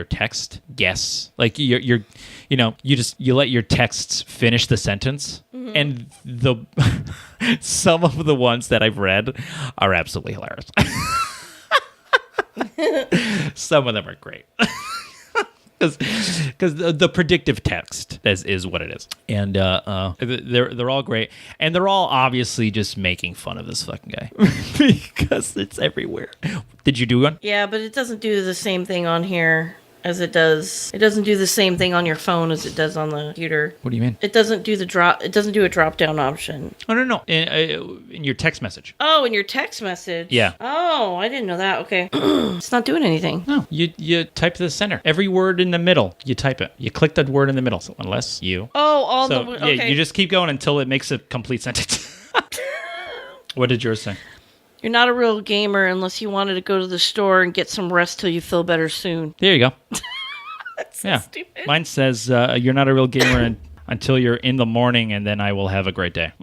text guess, like you let your texts finish the sentence. Mm-hmm. And some of the ones that I've read are absolutely hilarious. Some of them are great. Because the predictive text is what it is, and they're all great, and they're all obviously just making fun of this fucking guy because it's everywhere. Did you do one? Yeah, but it doesn't do the same thing on here as it does. It doesn't do the same thing on your phone as it does on the computer. What do you mean? It doesn't do the drop. It doesn't do a drop down option. Oh no, in your text message. Oh, in your text message. Yeah. Oh, I didn't know that. Okay, it's not doing anything. No, you type to the center. Every word in the middle, you type it. You click the word in the middle, so unless you. Oh, all so, the. Okay. Yeah, you just keep going until it makes a complete sentence. What did yours say? You're not a real gamer unless you wanted to go to the store and get some rest till you feel better soon. There you go. That's so stupid. Mine says, you're not a real gamer until you're in the morning, and then I will have a great day.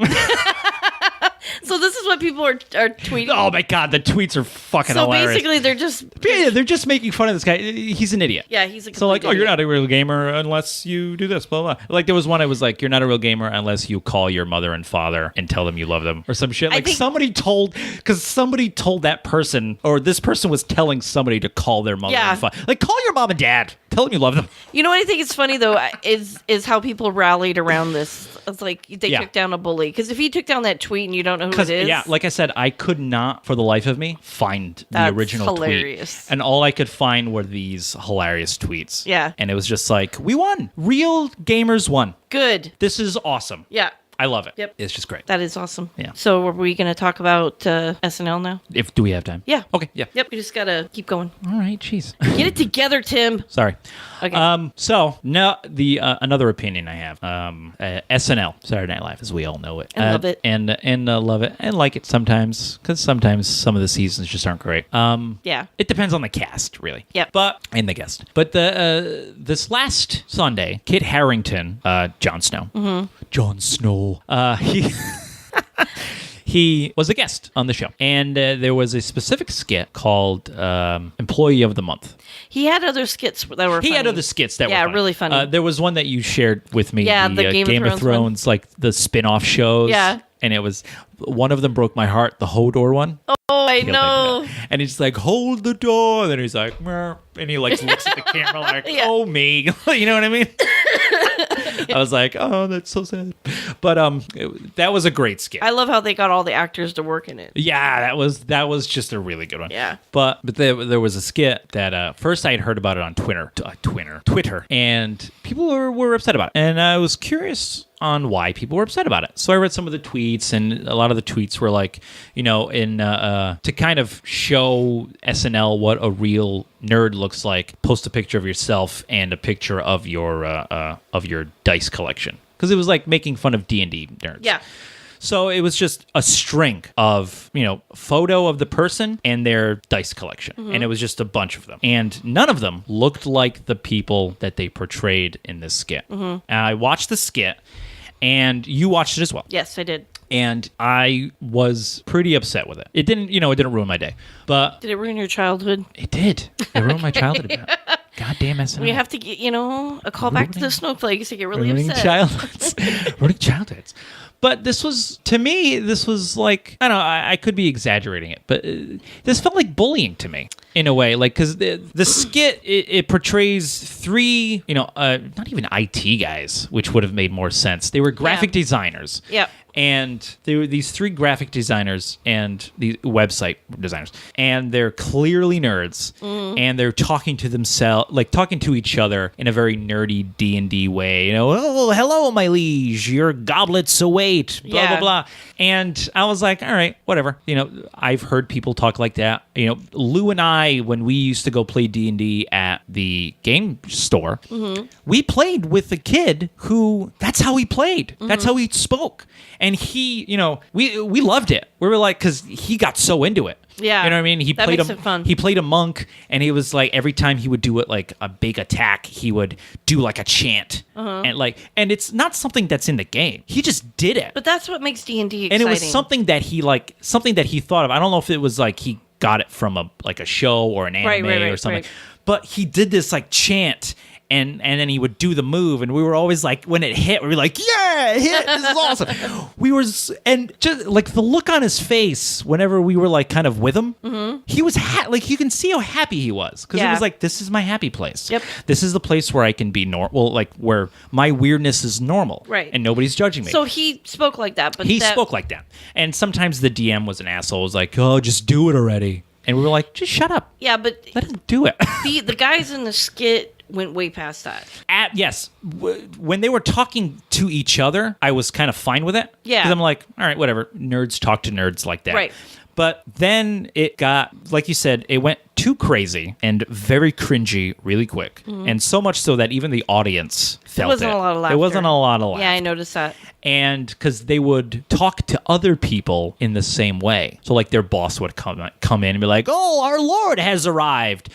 So this is what people are tweeting. Oh my god, the tweets are fucking hilarious. So basically, they're just making fun of this guy. He's an idiot. Yeah, he's a so like, idiot. you're not a real gamer unless you do this, blah blah. Like there was one. It was like, you're not a real gamer unless you call your mother and father and tell them you love them or some shit. Like somebody told that person, or this person was telling somebody to call their mother and father. Like, call your mom and dad. Tell them you love them. You know what I think is funny though is how people rallied around this. It's like they took down a bully, because if you took down that tweet and you don't know who it is. Yeah, like I said, I could not for the life of me find the original hilarious tweet, and all I could find were these hilarious tweets. Yeah, and it was just like, we won. Real gamers won. Good. This is awesome. Yeah. I love it. Yep. It's just great. That is awesome. Yeah. So are we going to talk about SNL now? Do we have time? Yeah. Okay. Yeah. Yep. We just got to keep going. All right. Jeez. Get it together, Tim. Sorry. Okay. So now another opinion I have. SNL, Saturday Night Live, as we all know it. And love it. And love it and like it sometimes, because sometimes some of the seasons just aren't great. Yeah. It depends on the cast, really. Yep. And the guest. But this last Sunday, Kit Harington, Jon Snow. Mm-hmm. Jon Snow. He was a guest on the show, and there was a specific skit called Employee of the Month. He had other skits that were funny. He had other skits that were funny. really funny. There was one that you shared with me. Yeah, the Game of Thrones, like the spin-off shows. Yeah. And it was, one of them broke my heart, the Hodor one. Oh, I know. And he's like, hold the door. And then he's like, meh. And he like looks at the camera like, oh me. You know what I mean? I was like, oh, that's so sad. But that was a great skit. I love how they got all the actors to work in it. Yeah, that was just a really good one. Yeah. But there was a skit that first I had heard about it on Twitter, and people were upset about it. And I was curious on why people were upset about it. So I read some of the tweets, and a lot of the tweets were like, to kind of show SNL what a real nerd looks like, post a picture of yourself and a picture of your dice collection, because it was like making fun of D&D nerds. Yeah. So it was just a string of, photo of the person and their dice collection. Mm-hmm. And it was just a bunch of them. And none of them looked like the people that they portrayed in this skit. Mm-hmm. And I watched the skit, and you watched it as well. Yes, I did. And I was pretty upset with it. It didn't ruin my day. But did it ruin your childhood? It did. It ruined my childhood a bit. Goddamn SNL. We have to get, a call back to the snowflakes to get really upset. Ruining childhoods. But this was like, I don't know, I could be exaggerating it, but this felt like bullying to me in a way. Like, because the skit, it portrays three, not even IT guys, which would have made more sense. They were graphic designers. Yep. And there were these three graphic designers and the website designers, and they're clearly nerds, and they're talking to themselves, like talking to each other in a very nerdy D&D way. Oh, hello, my liege, your goblets await, blah, blah, blah. And I was like, all right, whatever. I've heard people talk like that. Lou and I, when we used to go play D&D at the game store, we played with a kid who, that's how he played. That's how he spoke. And he, we loved it. We were like, because he got so into it. Yeah. You know what I mean? He played it fun. He played a monk, and he was like, every time he would do it, like a big attack, he would do like a chant. And it's not something that's in the game. He just did it. But that's what makes D&D exciting. And it was something that he thought of. I don't know if it was like he got it from a show or an anime or something. Right. But he did this like chant, and then he would do the move, and we were always like, when it hit, we were like, yeah, it hit, this is awesome. And just like the look on his face whenever we were like kind of with him, he was like, you can see how happy he was, because it was like, this is my happy place. Yep. This is the place where I can be normal, like where my weirdness is normal, right? And nobody's judging me. So he spoke like that, but he spoke like that, and sometimes the DM was an asshole. Was like, oh, just do it already. And we were like, just shut up. Yeah, but let him do it. the guys in the skit went way past that. Yes. When they were talking to each other, I was kind of fine with it. Yeah. Because I'm like, all right, whatever. Nerds talk to nerds like that. Right. But then it got, like you said, it went too crazy and very cringy really quick. And so much so that even the audience felt it. There wasn't a lot of laughter. There wasn't a lot of laughter. Yeah, I noticed that. And because they would talk to other people in the same way. So like their boss would come in and be like, oh, our Lord has arrived.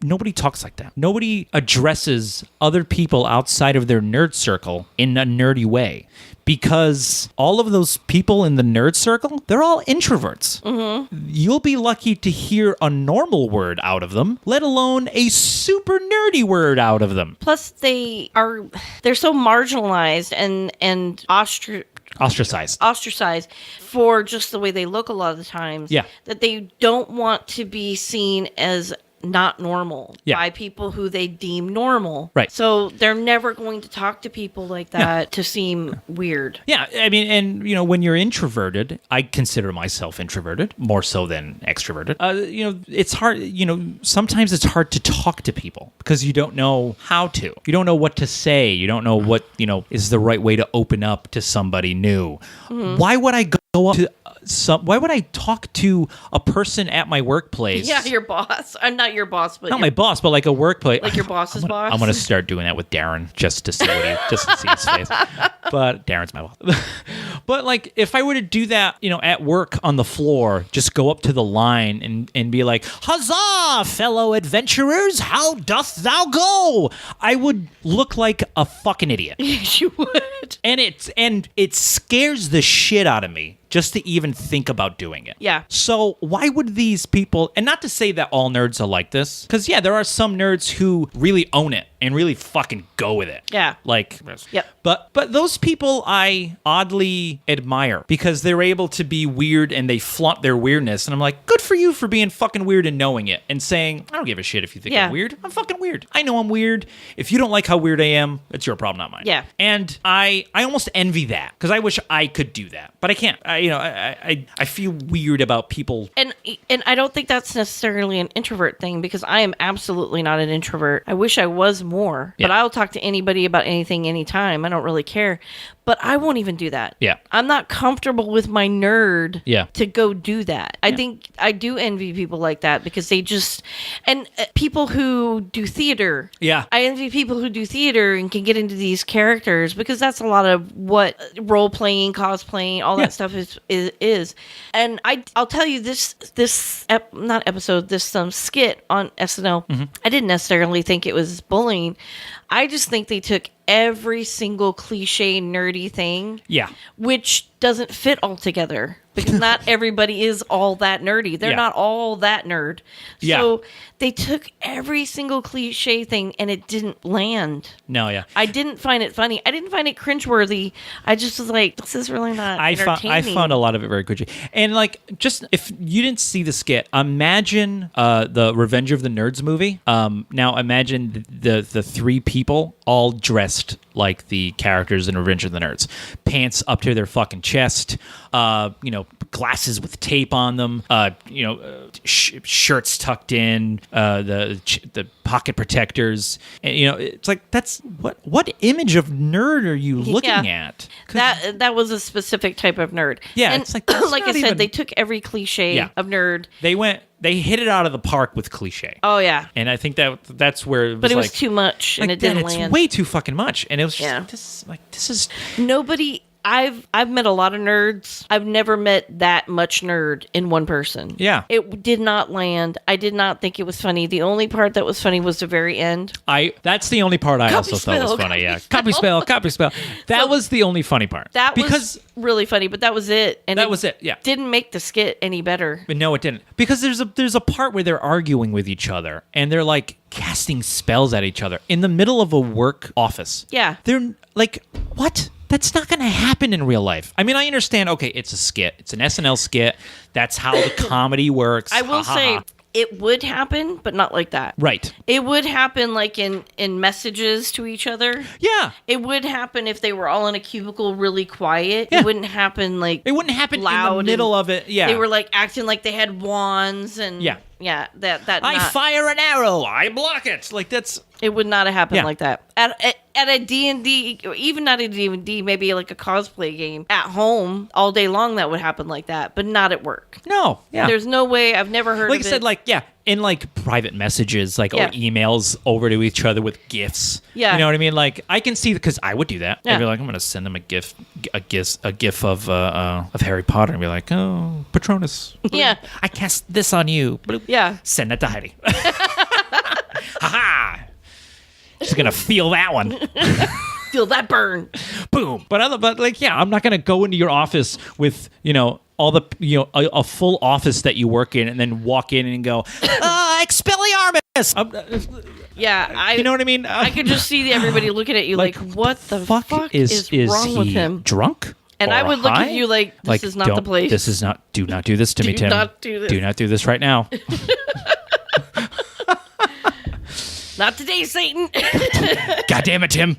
Nobody talks like that. Nobody addresses other people outside of their nerd circle in a nerdy way. Because all of those people in the nerd circle, they're all introverts. You'll be lucky to hear a normal word out of them, let alone a super nerdy word out of them. Plus, they're so marginalized and ostracized for just the way they look a lot of the times. Yeah. That they don't want to be seen as not normal by people who they deem normal. Right. So they're never going to talk to people like that to seem weird. Yeah, I mean, and when you're introverted, I consider myself introverted more so than extroverted. It's hard. Sometimes it's hard to talk to people because you don't know how to. You don't know what to say. You don't know what is the right way to open up to somebody new. Why would I go up to why would I talk to a person at my workplace? Yeah, your boss. I'm not your boss, but not my boss, but like a workplace. Like your boss's boss. I'm gonna start doing that with Darren just to see just to see his face. But Darren's my boss. But like, if I were to do that, at work on the floor, just go up to the line and be like, "Huzzah, fellow adventurers! How doth thou go?" I would look like a fucking idiot. Yes, you would. And it scares the shit out of me just to even think about doing it. Yeah. So why would these people, and not to say that all nerds are like this, because yeah, there are some nerds who really own it and really fucking go with it. Yeah. Like, yep. But those people I oddly admire because they're able to be weird and they flaunt their weirdness. And I'm like, good for you for being fucking weird and knowing it and saying, I don't give a shit if you think I'm weird. I'm fucking weird. I know I'm weird. If you don't like how weird I am, it's your problem, not mine. Yeah. And I almost envy that because I wish I could do that, but I can't. I feel weird about people. And I don't think that's necessarily an introvert thing because I am absolutely not an introvert. I wish I was more, but I'll talk to anybody about anything anytime. I don't really care, but I won't even do that. Yeah. I'm not comfortable with my nerd to go do that. I Yeah. think I do envy people like that because they just, and people who do theater. Yeah. I envy people who do theater and can get into these characters because that's a lot of what role playing, cosplaying, all that stuff is. And I'll tell you this skit on SNL. Mm-hmm. I didn't necessarily think it was bullying. I just think they took every single cliche nerdy thing, which doesn't fit all together because not everybody is all that nerdy. They're not all that nerd. So they took every single cliche thing and it didn't land. No, yeah. I didn't find it funny. I didn't find it cringeworthy. I just was like, this is really not entertaining. I found a lot of it very cringy. And like, just if you didn't see the skit, imagine the Revenge of the Nerds movie. Now imagine the three people all dressed like the characters in Revenge of the Nerds. Pants up to their fucking chest, glasses with tape on them, shirts tucked in, the pocket protectors. And, it's like, that's what image of nerd are you looking at? That was a specific type of nerd. Yeah, and it's like, like I said, they took every cliche of nerd. They hit it out of the park with cliche. Oh yeah, and I think that's where it was. But it was too much, and it didn't land. It's way too fucking much, and it was just this is nobody. I've met a lot of nerds. I've never met that much nerd in one person. Yeah. It did not land. I did not think it was funny. The only part that was funny was the very end. That's the only part I also thought was funny. Yeah. Copy spell. That was the only funny part. That was really funny, but that was it. And that was it. Yeah. Didn't make the skit any better. But no, it didn't. Because there's a part where they're arguing with each other and they're like casting spells at each other in the middle of a work office. Yeah. They're like, what? That's not going to happen in real life. I mean, I understand, okay, it's a skit. It's an SNL skit. That's how the comedy works. I will say it would happen, but not like that. Right. It would happen like in messages to each other. Yeah. It would happen if they were all in a cubicle really quiet. Yeah. It wouldn't happen like It wouldn't happen loud in the middle of it. Yeah. They were like acting like they had wands and yeah, that I fire an arrow, I block it. Like that's it would not have happened Yeah. like that. At a D&D, or even not a D&D, maybe like a cosplay game at home all day long that would happen like that, but not at work. no. Yeah. There's no way. I've never heard like of I said, it. like, yeah, in like private messages, like Yeah. or emails over to each other with gifs. Yeah. You know what I mean? Like I can see because I would do that. Yeah. I'd be like, I'm gonna send them a gif of Harry Potter and be like, oh, Patronus. Yeah. I cast this on you. Yeah. Send that to Heidi. Ha-ha. She's gonna feel that one. Feel that burn. Boom. But like, yeah, I'm not gonna go into your office with, all the, a full office that you work in and then walk in and go, Expelliarmus! Yeah, You know what I mean? I could just see everybody looking at you like, what the fuck is wrong he with him? drunk? And or I would look high? at you like, this is not the don't- place. This is not. Do not do this to me, Do Tim. not do this. Do not do this right now. Not today, Satan. God damn it, Tim.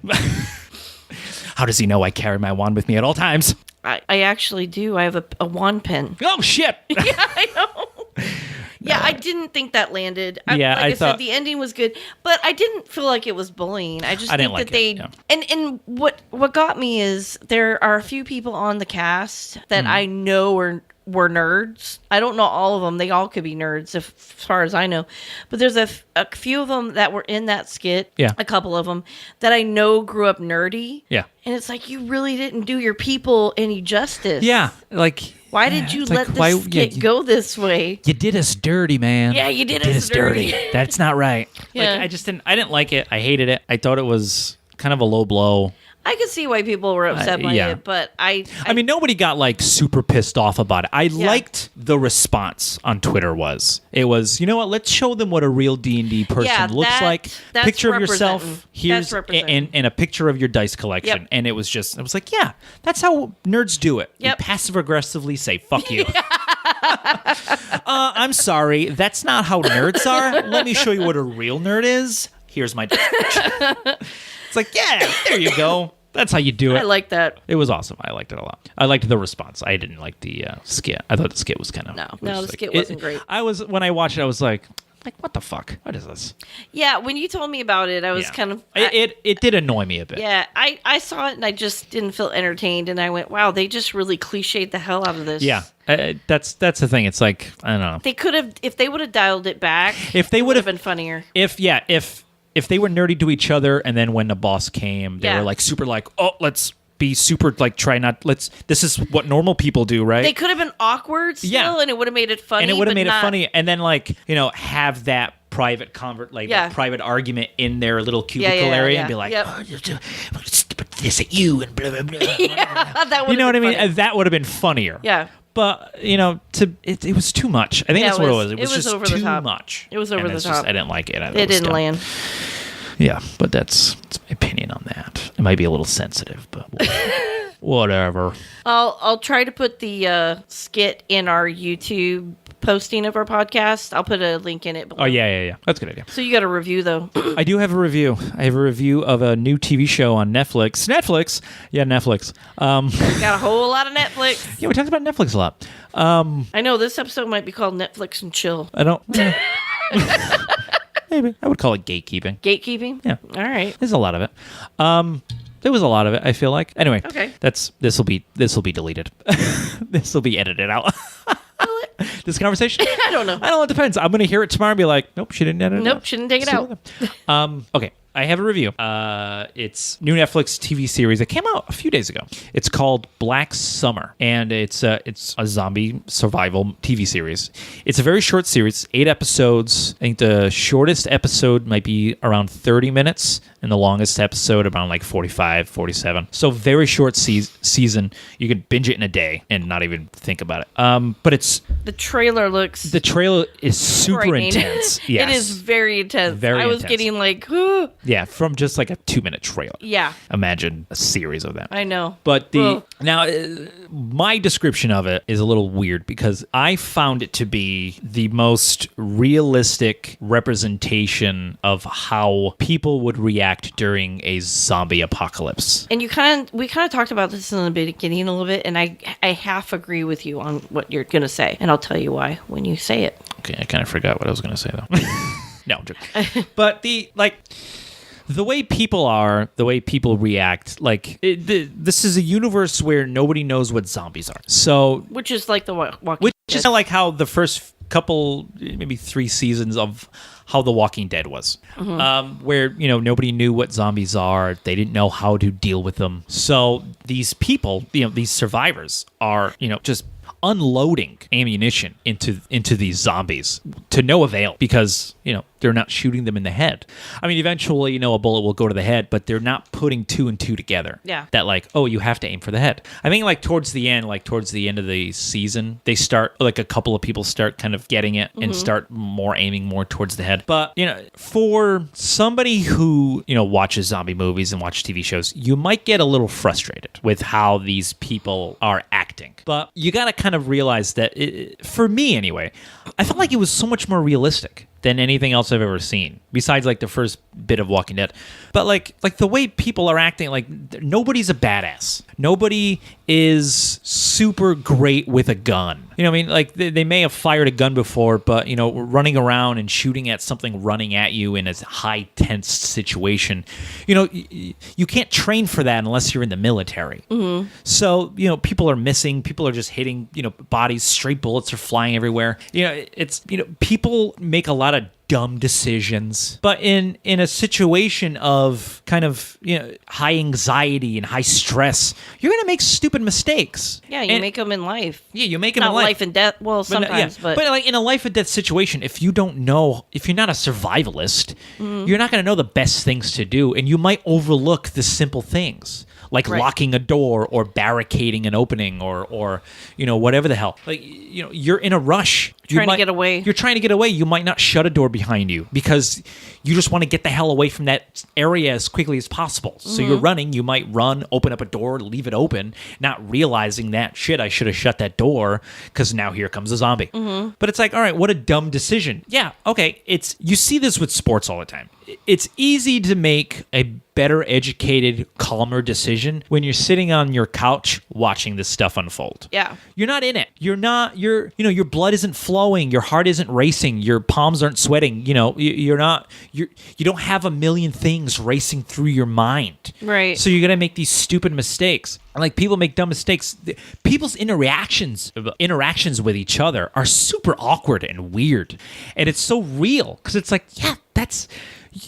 How does he know I carry my wand with me at all times? I actually do. I have a wand pen. Oh shit! Yeah, I know. Yeah, I didn't think that landed. Yeah, I said, thought- the ending was good, but I didn't feel like it was bullying. I just I think didn't like that they it, yeah. and what got me is there are a few people on the cast that I know were nerds. I don't know all of them. They all could be nerds, as far as I know. But there's a few of them that were in that skit. Yeah. A couple of them that I know grew up nerdy. Yeah. And it's like, you really didn't do your people any justice. Yeah, like Why did you it's let like, this skit go this way? You did us dirty, man. Yeah, you did us dirty. That's not right. Yeah. Like I didn't like it. I hated it. I thought it was kind of a low blow. I could see why people were upset by yeah. it, but I mean, nobody got like super pissed off about it. I liked the response on Twitter. It was, you know what? Let's show them what a real D&D person looks like. that's Picture of yourself. representing. Here's That's representing. and a picture of your dice collection. Yep. And it was like, yeah, that's how nerds do it. Yep. You passive aggressively say fuck you. I'm sorry, that's not how nerds are. Let me show you what a real nerd is. Here's my dice collection. It's like, yeah, there you go. That's how you do it. I like that. It was awesome. I liked it a lot. I liked the response. I didn't like the skit. I thought the skit was kind of the skit wasn't great. When I watched it, I was like, what the fuck? What is this? Yeah, when you told me about it, I was kind of It did annoy me a bit. Yeah, I saw it and I just didn't feel entertained, and I went, wow, they just really cliched the hell out of this. Yeah. That's the thing. It's like, I don't know. They could have, if they would have dialed it back, If they would would have have been funnier. If they were nerdy to each other, and then when the boss came, they Yeah. were like super like, oh, let's be super like this is what normal people do, right? They could have been awkward still, Yeah. and it would have made it funny. And it would have but made not- it funny, and then like have that private that private argument in their little cubicle area, and be like, Yep. oh, put this at you and blah blah blah. Yeah, that would You know what I mean? funny. That would have been funnier. Yeah. But it was too much. I think Yeah, that's what it was. It was just over the too top. much. It was over And the it's just- top. I didn't like it. It didn't land. Yeah, but that's my opinion on that. It might be a little sensitive, but whatever. I'll try to put the skit in our YouTube posting of our podcast. I'll put a link in it below. Oh yeah. That's a good idea. So you got a review though. I do have a review. I have a review of a new TV show on Netflix. Yeah, Netflix. Got a whole lot of Netflix. Yeah, we talked about Netflix a lot. I know this episode might be called Netflix and Chill. I don't. Maybe I would call it gatekeeping. Gatekeeping? Yeah. All right. There's a lot of it. There was a lot of it, I feel like. Anyway, Okay. This will be deleted. This will be edited out. This conversation? I don't know. I don't know. It depends. I'm going to hear it tomorrow and be like, nope, she didn't edit it out. Nope, she didn't take it out. Okay. I have a review. It's new Netflix TV series that came out a few days ago. It's called Black Summer, and it's a zombie survival TV series. It's a very short series, 8 episodes. I think the shortest episode might be around 30 minutes, and the longest episode around like 45, 47. So very short season. You could binge it in a day and not even think about it. But the trailer is super intense. Yes. It is very intense. I was getting like, ooh. Yeah, from just like a 2-minute trailer. Yeah. Imagine a series of them. I know. But my description of it is a little weird because I found it to be the most realistic representation of how people would react during a zombie apocalypse. And we kind of talked about this in the beginning a little bit, and I half agree with you on what you're going to say, and I'll tell you why when you say it. Okay, I kind of forgot what I was going to say though. No, I'm joking. But the way people are, the way people react, this is a universe where nobody knows what zombies are. So, which is like the Walking Dead. Which is like how the first couple, maybe 3 seasons of how The Walking Dead was, where nobody knew what zombies are. They didn't know how to deal with them. So these people, these survivors, are just unloading ammunition into these zombies to no avail because they're not shooting them in the head. I mean, eventually, a bullet will go to the head, but they're not putting 2 and 2 together. Yeah. That you have to aim for the head. I think towards the end of the season, they start a couple of people start kind of getting it and start aiming more towards the head. But for somebody who watches zombie movies and watch TV shows, you might get a little frustrated with how these people are acting. But you got to kind of realize that for me anyway, I felt like it was so much more realistic than anything else I've ever seen, besides the first bit of Walking Dead. But like the way people are acting, nobody's a badass. Nobody is super great with a gun. I mean, they may have fired a gun before, but running around and shooting at something running at you in a high tense situation, you can't train for that unless you're in the military. Mm-hmm. So people are missing. People are just hitting bodies. Straight bullets are flying everywhere. People make a lot of dumb decisions, but in a situation of kind of high anxiety and high stress, you're gonna make stupid mistakes. Yeah, you make them in life. Yeah, you make them not in life. Life and death. Well, sometimes, but in a life and death situation, if you don't know, if you're not a survivalist, you're not gonna know the best things to do, and you might overlook the simple things. Locking a door or barricading an opening or whatever the hell. You're in a rush. You're trying to get away. You might not shut a door behind you because you just want to get the hell away from that area as quickly as possible. So you're running. You might run, open up a door, leave it open, not realizing that, shit, I should have shut that door because now here comes a zombie. Mm-hmm. But it's all right, what a dumb decision. Yeah, okay. You see this with sports all the time. It's easy to make a better educated, calmer decision when you're sitting on your couch watching this stuff unfold. Yeah. You're not in it. Your blood isn't flowing, your heart isn't racing, your palms aren't sweating, you don't have a million things racing through your mind. Right. So you're going to make these stupid mistakes. People make dumb mistakes. People's interactions with each other are super awkward and weird. And it's so real because it's that's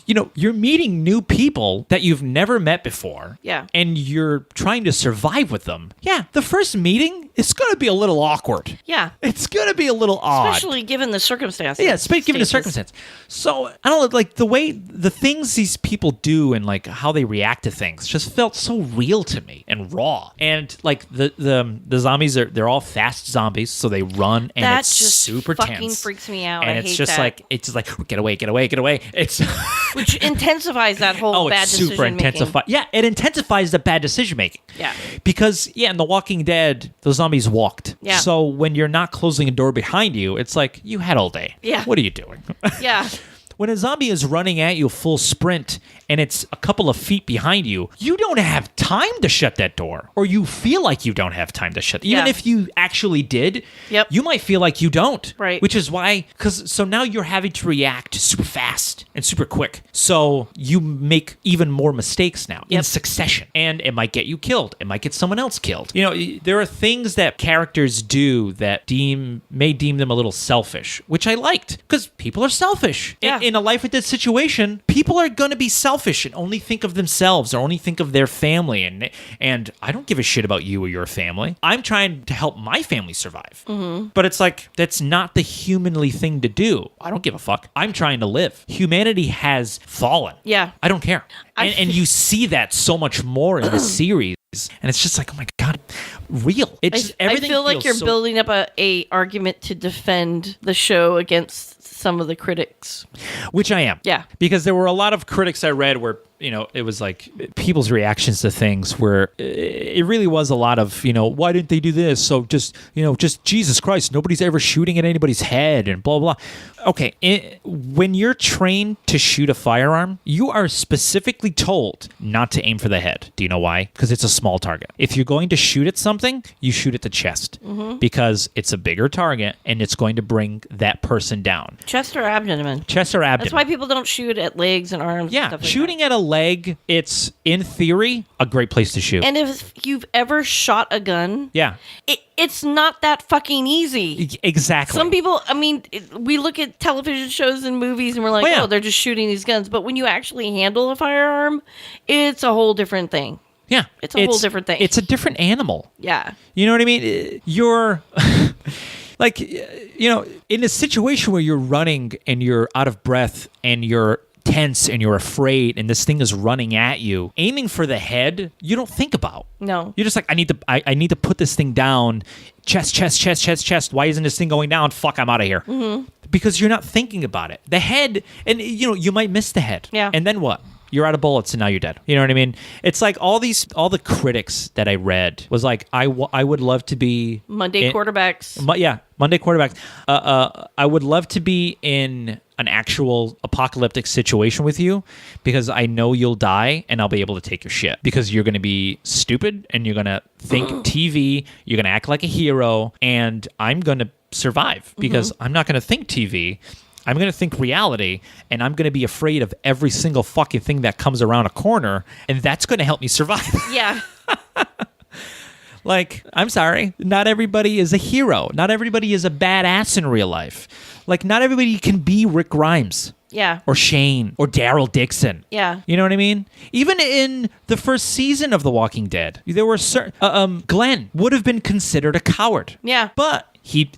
you're meeting new people that you've never met before. Yeah. And you're trying to survive with them. Yeah. The first meeting, it's going to be a little awkward. Yeah. It's going to be a little odd. Especially given the circumstances. Yeah, given the circumstance. So, I don't know, the way, the things these people do and, how they react to things just felt so real to me and raw. And, the zombies, they're all fast zombies, so they run, and that it's just super fucking tense. Freaks me out. And I it's hate just that. It's just get away, get away, get away. It's... Which intensifies that whole bad decision super intensified. Yeah, it intensifies the bad decision making. Yeah. Because, in The Walking Dead, the zombies walked. Yeah. So when you're not closing a door behind you, it's you had all day. Yeah. What are you doing? Yeah. When a zombie is running at you full sprint and it's a couple of feet behind you, you don't have time to shut that door. Or you feel like you don't have time to shut. Even if you actually did, you might feel like you don't. Right. Which is why, so now you're having to react super fast and super quick. So you make even more mistakes now in succession. And it might get you killed. It might get someone else killed. There are things that characters do that may deem them a little selfish, which I liked. Because people are selfish. Yeah. In a life or death situation, people are going to be selfish selfish and only think of themselves or only think of their family. And I don't give a shit about you or your family. I'm trying to help my family survive. But it's like, that's not the humanly thing to do. I don't give a fuck. I'm trying to live. Humanity has fallen. Yeah. I don't care. And you see that so much more in the series. And it's just like, oh my God, real. It's everything. I feel like you're so building up a argument to defend the show against some of the critics. Which I am. Yeah. Because there were a lot of critics I read where, it was like people's reactions to things where it really was a lot of, why didn't they do this? So just Jesus Christ, nobody's ever shooting at anybody's head and blah, blah. Okay. When you're trained to shoot a firearm, you are specifically told not to aim for the head. Do you know why? Because it's a small target. If you're going to shoot at something, you shoot at the chest because it's a bigger target and it's going to bring that person down. Chest or abdomen? Chest or abdomen. That's why people don't shoot at legs and arms. Yeah, and stuff like shooting that. at a leg, it's, in theory, a great place to shoot. And if you've ever shot a gun, yeah. It's not that fucking easy. Exactly. Some people, we look at television shows and movies and we're like, they're just shooting these guns. But when you actually handle a firearm, it's a whole different thing. Yeah. It's a whole different thing. It's a different animal. Yeah. You know what I mean? You're... like, in a situation where you're running and you're out of breath and you're tense and you're afraid and this thing is running at you, aiming for the head, you don't think about. No. You're just like, I need to put this thing down. Chest. Why isn't this thing going down? Fuck, I'm out of here. Because you're not thinking about it. The head, and you might miss the head. Yeah. And then what? You're out of bullets and now you're dead. You know what I mean? It's like all the critics that I read was like, I would love to be... Monday quarterbacks. Monday quarterbacks. I would love to be in an actual apocalyptic situation with you because I know you'll die and I'll be able to take your shit because you're going to be stupid and you're going to think TV, you're going to act like a hero, and I'm going to survive because I'm not going to think TV. I'm going to think reality, and I'm going to be afraid of every single fucking thing that comes around a corner, and that's going to help me survive. Yeah. Like, I'm sorry, not everybody is a hero. Not everybody is a badass in real life. Like, not everybody can be Rick Grimes. Yeah. Or Shane. Or Daryl Dixon. Yeah. You know what I mean? Even in the first season of The Walking Dead, there were certain... Glenn would have been considered a coward. Yeah. But...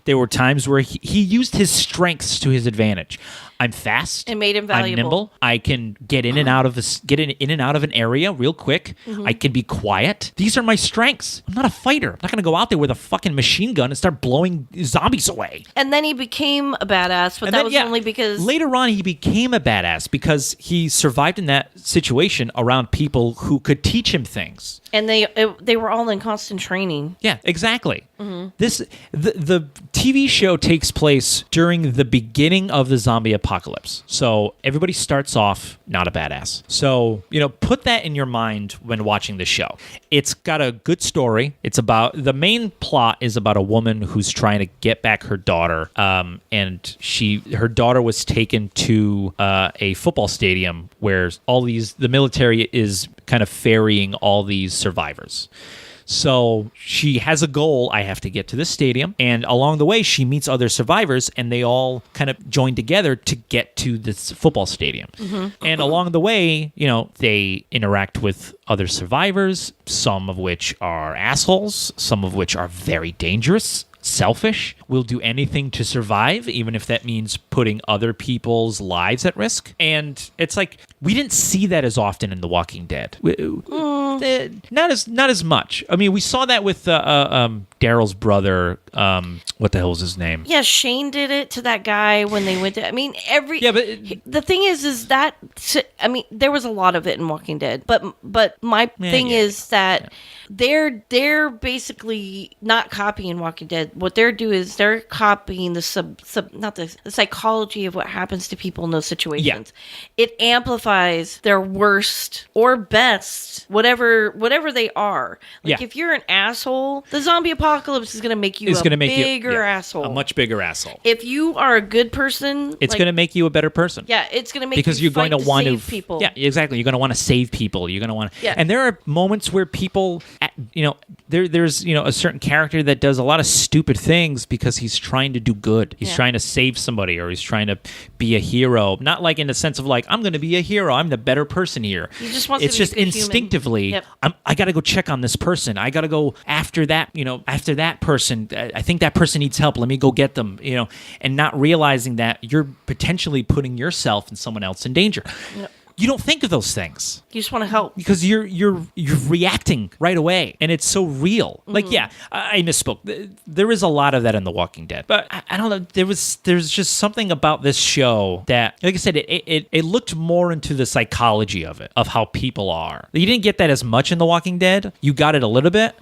There were times where he used his strengths to his advantage. I'm fast. It made him valuable. I'm nimble. I can get in and out of an area real quick. I can be quiet. These are my strengths. I'm not a fighter. I'm not going to go out there with a fucking machine gun and start blowing zombies away. And then he became a badass, but that was only because... Later on, he became a badass because he survived in that situation around people who could teach him things. And they were all in constant training. Yeah, exactly. The TV show takes place during the beginning of the zombie apocalypse. So everybody starts off not a badass. So, put that in your mind when watching the show. It's got a good story. The main plot is about a woman who's trying to get back her daughter. And her daughter was taken to a football stadium where the military is kind of ferrying all these survivors. So she has a goal. I have to get to this stadium. And along the way, she meets other survivors and they all kind of join together to get to this football stadium. And along the way, they interact with other survivors, some of which are assholes, some of which are very dangerous, selfish, will do anything to survive, even if that means putting other people's lives at risk. And it's like, we didn't see that as often in The Walking Dead. Not as much. I mean, we saw that with Daryl's brother. What the hell was his name? Yeah, Shane did it to that guy when they went to... I mean, the thing is that... I mean, there was a lot of it in Walking Dead. But my thing is that they're basically not copying Walking Dead. What they're doing is they're copying the psychology of what happens to people in those situations. Yeah. It amplifies their worst or best, whatever they are. Like if you're an asshole, the zombie apocalypse is going to make you a bigger asshole. A much bigger asshole. If you are a good person, it's going to make you a better person. Yeah, it's going to make because you're going to want save people. Yeah, exactly. You're going to want to save people. You're going to want to. Yeah. And there are moments where people there's a certain character that does a lot of stupid things because he's trying to do good. He's trying to save somebody, or he's trying to be a hero. Not like in the sense of like, I'm going to be a hero, I'm the better person here. He just wants it's to be just a good instinctively, human. I got to go check on this person. I got to go after that, after that person. I think that person needs help. Let me go get them, and not realizing that you're potentially putting yourself and someone else in danger. Yep. You don't think of those things You just want to help. because you're reacting right away, and it's so real. Like, I misspoke. There is a lot of that in The Walking Dead, but I don't know. There's just something about this show that, like I said, it looked more into the psychology of it, of how people are. You didn't get that as much in The Walking Dead. You got it a little bit,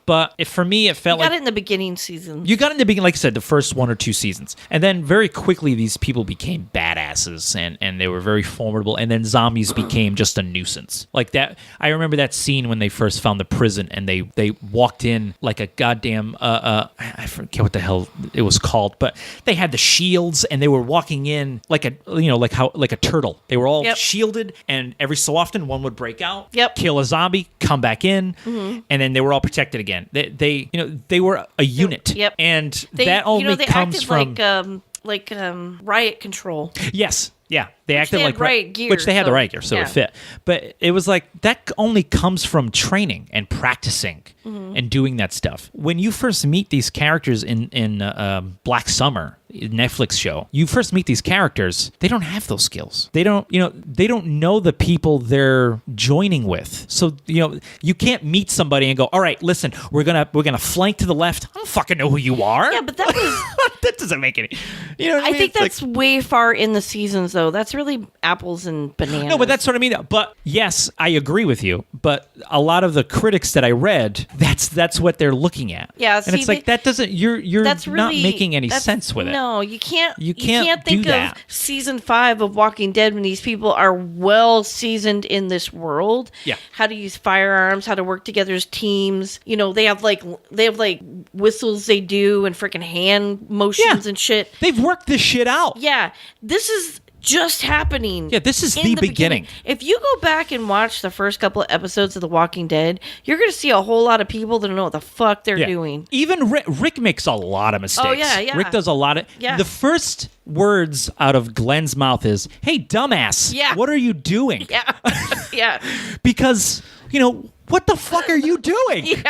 but for me, it felt You like got it in the beginning season. you got in the beginning, like I said, the first 1 or 2 seasons. And then very quickly, these people became badasses, and they were very formidable. And then zombies became just a nuisance. Like that, I remember that scene when they first found the prison, and they walked in like a goddamn, I forget what the hell it was called, but they had the shields, and they were walking in like a turtle. They were all shielded, and every so often one would break out, kill a zombie, come back in, and then they were all protected again. They were a unit. And that only comes from like riot control. Yes. Yeah, they acted like riot gear, which they had the riot gear, so it fit. But it was like that only comes from training and practicing and doing that stuff. When you first meet these characters in Black Summer, Netflix show, you first meet these characters, they don't have those skills. They don't know the people they're joining with. So, you can't meet somebody and go, all right, listen, we're gonna flank to the left. I don't fucking know who you are. Yeah, but that was that doesn't make any. You know what I mean? think that's way far in the seasons, though. That's really apples and bananas. No, but that's what I mean. But yes, I agree with you. But a lot of the critics that I read, that's what they're looking at. Yeah, and it's like that doesn't. You're that's not really, making any sense with it. No, you can't. You can't think do that. of season 5 of Walking Dead when these people are well seasoned in this world. Yeah. How to use firearms, how to work together as teams. They have like whistles they do and freaking hand motions and shit. They've worked this shit out. Yeah, this is just happening. Yeah, this is the beginning. If you go back and watch the first couple of episodes of The Walking Dead, you're going to see a whole lot of people that don't know what the fuck they're doing. Even Rick makes a lot of mistakes. Oh, yeah. Rick does a lot of... Yeah. The first words out of Glenn's mouth is, hey, dumbass, what are you doing? Yeah, yeah. Because, what the fuck are you doing?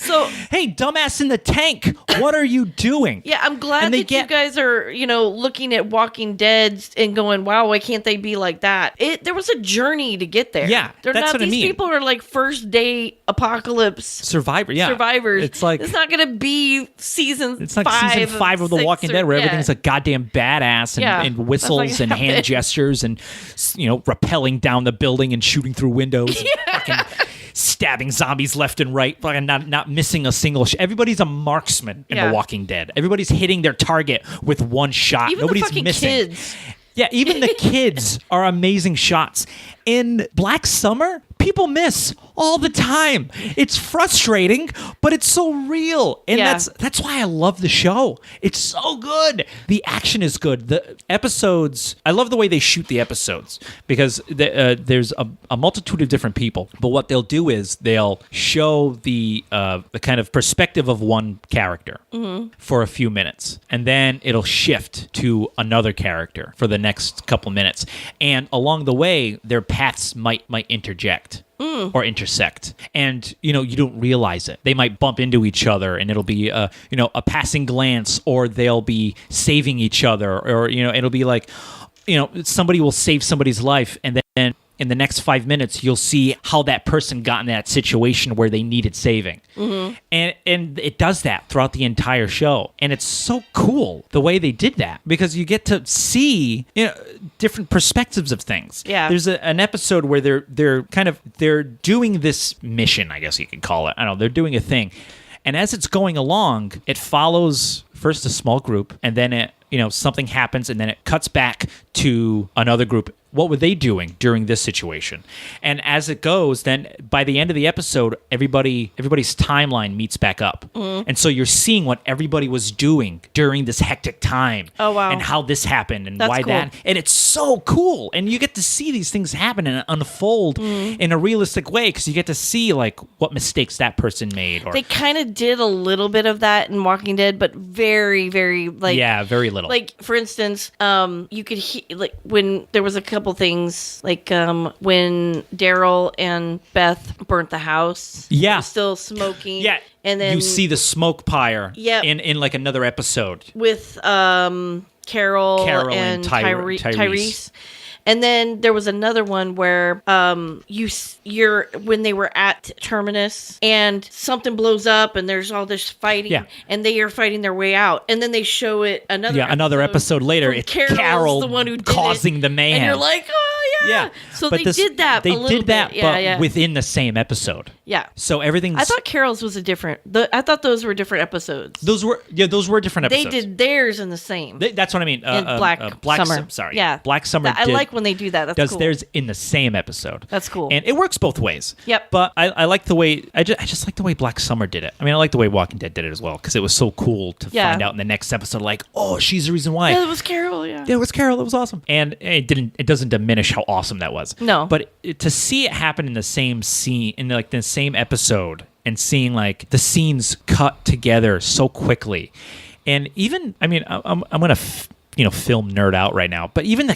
So, hey, dumbass in the tank, what are you doing? Yeah, I'm glad that you guys are, looking at Walking Dead and going, wow, why can't they be like that? There was a journey to get there. Yeah, that's what I mean. These people are like first day apocalypse survivors. It's like it's not going to be season 5. It's like season 5 of The Walking Dead where everything's a goddamn badass and whistles and hand gestures and, rappelling down the building and shooting through windows. And fucking stabbing zombies left and right, fucking not missing a single everybody's a marksman in The Walking Dead. Everybody's hitting their target with one shot. Even Nobody's the fucking missing. Kids. Yeah, even the kids are amazing shots. In Black Summer, people miss all the time. It's frustrating, but it's so real. And that's why I love the show. It's so good. The action is good. The episodes, I love the way they shoot the episodes because there's a multitude of different people. But what they'll do is they'll show the kind of perspective of one character for a few minutes. And then it'll shift to another character for the next couple minutes. And along the way, their paths might interject. Or intersect, and you don't realize it. They might bump into each other, and it'll be a passing glance, or they'll be saving each other, or it'll be like somebody will save somebody's life, and then in the next 5 minutes you'll see how that person got in that situation where they needed saving. And it does that throughout the entire show, and it's so cool the way they did that because you get to see different perspectives of things. There's an episode where they're doing this mission, I guess you could call it. I don't know, they're doing a thing, and as it's going along, it follows first a small group, and then it something happens, and then it cuts back to another group what were they doing during this situation? And as it goes, then by the end of the episode, everybody's timeline meets back up. And so you're seeing what everybody was doing during this hectic time. Oh, wow. And how this happened and That's why cool. that. And it's so cool. And you get to see these things happen and unfold in a realistic way, because you get to see like what mistakes that person made. Or They kind of did a little bit of that in Walking Dead, but very, very like very little. Like, for instance, you could hear, like, when there was a couple things, like when Daryl and Beth burnt the house. Yeah. It was still smoking. Yeah. And then you see the smoke pyre Yep. in like another episode. with Carol and Tyrese. Tyrese. And then there was another one where you're when they were at Terminus and something blows up and there's all this fighting, Yeah. and they are fighting their way out, and then they show it another episode later, from it's Carol's Carol the one who did causing it, the mayhem. and you're like, oh yeah. Yeah. So But they did that. They a little did that, bit. but Yeah. within the same episode. Yeah. So everything's. I thought Carol's was I thought those were different episodes. those were different They episodes. did theirs in the same. That's what I mean. in Black Summer. Sorry. Yeah. Black Summer. I like when they do that. That's does cool. theirs in the same episode. That's cool. And it works both ways. Yep. But I like the way I just like the way Black Summer did it. I mean, I like the way Walking Dead did it as well, because it was so cool to Yeah. find out in the next episode, like, oh, she's the reason why. Yeah, it was Carol. Yeah. Yeah, it was Carol. It was awesome, and it doesn't diminish how awesome that was. No. But to see it happen in the same scene, in like the same episode, and seeing like the scenes cut together so quickly, and even I'm gonna film nerd out right now, but even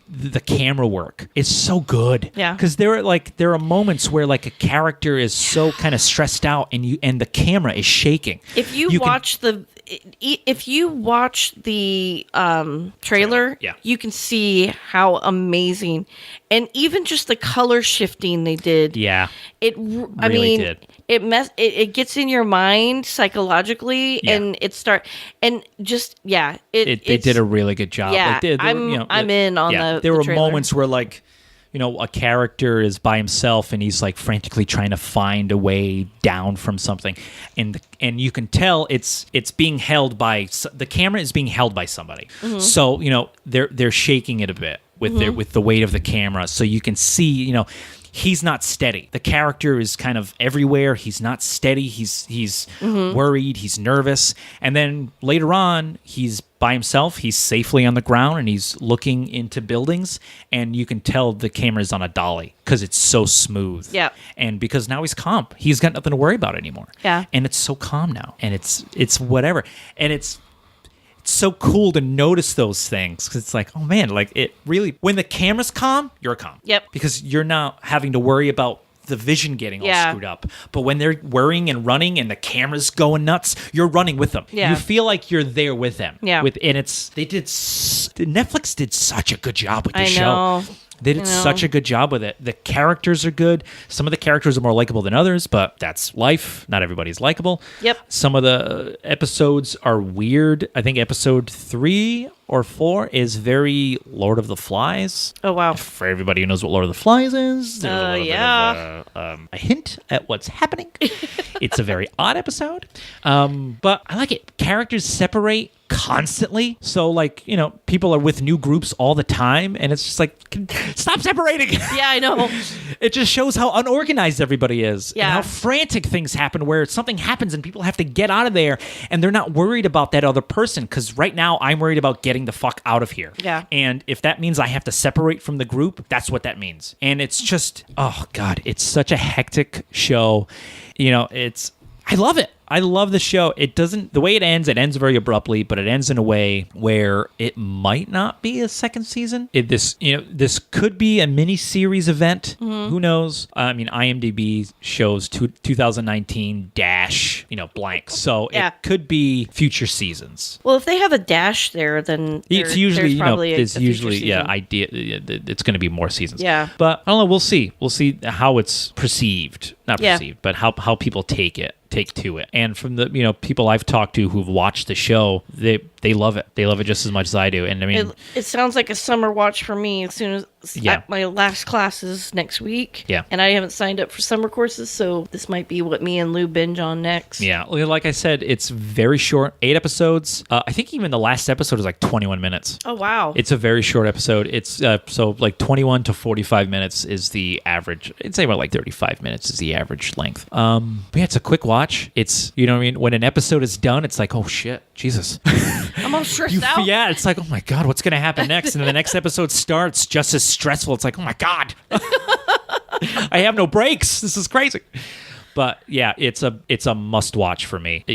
the camera work is so good. Yeah. Because there are moments where like a character is so kind of stressed out, and the camera is shaking. If you watch the trailer, Yeah. you can see how amazing, and even just the color shifting they did. Yeah. I Really mean, did. it gets in your mind psychologically, Yeah. and They did a really good job. Yeah, Like, I'm in on the There were trailer. moments where like, a character is by himself and he's like frantically trying to find a way down from something, and you can tell it's being held by the camera is being held by somebody. Mm-hmm. So they're shaking it a bit with the weight of the camera, so you can see he's not steady. The character is kind of everywhere. He's not steady. He's worried. He's nervous. And then later on, he's by himself. He's safely on the ground and he's looking into buildings. And you can tell the camera's on a dolly because it's so smooth. Yeah. And because now he's calm. He's got nothing to worry about anymore. Yeah. And it's so calm now. And it's whatever. And it's so cool to notice those things, because it's like, oh man, like it really, when the camera's calm, you're calm. Yep. Because you're not having to worry about the vision getting all Yeah. screwed up. But when they're worrying and running and the camera's going nuts, you're running with them. Yeah. You feel like you're there with them. Yeah. Netflix did such a good job with this I show. know. They did such a good job with it. The characters are good. Some of the characters are more likable than others, but that's life. Not everybody's likable. Yep. Some of the episodes are weird. I think episode 3 or 4 is very Lord of the Flies. Oh wow. For everybody who knows what Lord of the Flies is, there's a little yeah. bit of a hint at what's happening. It's a very odd episode, but I like it. Characters separate constantly, so like people are with new groups all the time, and it's just like, stop separating. Yeah, I know. It just shows how unorganized everybody is, Yeah. and how frantic things happen, where something happens and people have to get out of there, and they're not worried about that other person, because right now I'm worried about getting the fuck out of here. Yeah. And if that means I have to separate from the group, that's what that means. And it's just, oh God, it's such a hectic show. I love it. I love the show. The way it ends very abruptly, but it ends in a way where it might not be a second season. This could be a mini-series event. Mm-hmm. Who knows? I mean, IMDb shows 2019 dash, blank. So Yeah. it could be future seasons. Well, if they have a dash there, then It's usually, there's probably it's a future usually, season. idea. It's going to be more seasons. Yeah. But I don't know. We'll see. We'll see how it's perceived, not Yeah. perceived, but how people take to it. And from the people I've talked to who've watched the show, they love it. They love it just as much as I do. And I mean, It sounds like a summer watch for me. As soon as Yeah. My last class is next week. Yeah. And I haven't signed up for summer courses, so this might be what me and Lou binge on next. Yeah, like I said, it's very short, 8 episodes. I think even the last episode is like 21 minutes. Oh, wow. It's a very short episode. It's so like 21 to 45 minutes is the average. I'd say about like 35 minutes is the average length. But yeah, it's a quick watch. It's, you know what I mean? When an episode is done, it's like, oh shit, Jesus. I'm all stressed out. Yeah, it's like, oh my God, what's going to happen next? And then the next episode starts just as stressful. It's like, oh my God. I have no breaks. This is crazy. But yeah, it's a must watch for me.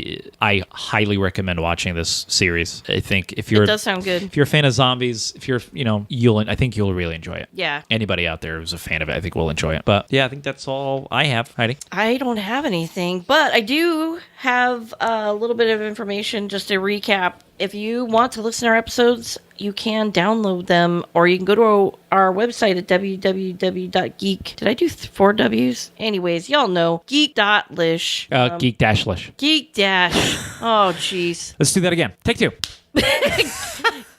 I highly recommend watching this series. I think if you're It does sound good. If you're a fan of zombies, if you're I think you'll really enjoy it. Yeah. Anybody out there who's a fan of it, I think will enjoy it. But yeah, I think that's all I have. Heidi. I don't have anything, but I do have a little bit of information just to recap. If you want to listen to our episodes, you can download them, or you can go to our website at www.geek. Did I do 4 W's? Anyways, y'all know. Geek.lish. Geek-lish. Geek-. Oh, jeez. Let's do that again. Take 2.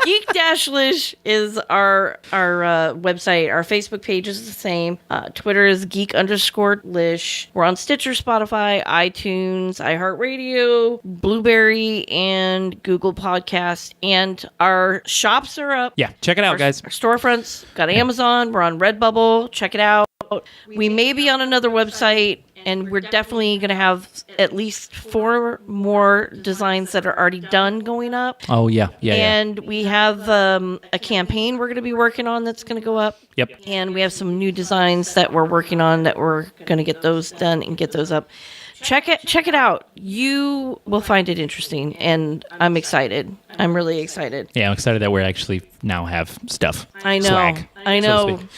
Geek-lish is our website. Our Facebook page is the same. Twitter is geek_lish. We're on Stitcher, Spotify, iTunes, iHeartRadio, Blueberry, and Google Podcasts. And our shops are up. Yeah, check it out, guys. Our storefronts. Got Amazon. We're on Redbubble. Check it out. We may be on another website, and we're definitely going to have at least 4 more designs that are already done going up. Oh, yeah. And we have a campaign we're going to be working on that's going to go up. Yep. And we have some new designs that we're working on that we're going to get those done and get those up. Check it out. You will find it interesting, and I'm excited. I'm really excited. Yeah, I'm excited that we actually now have stuff. I know. Swag, I so to know. speak.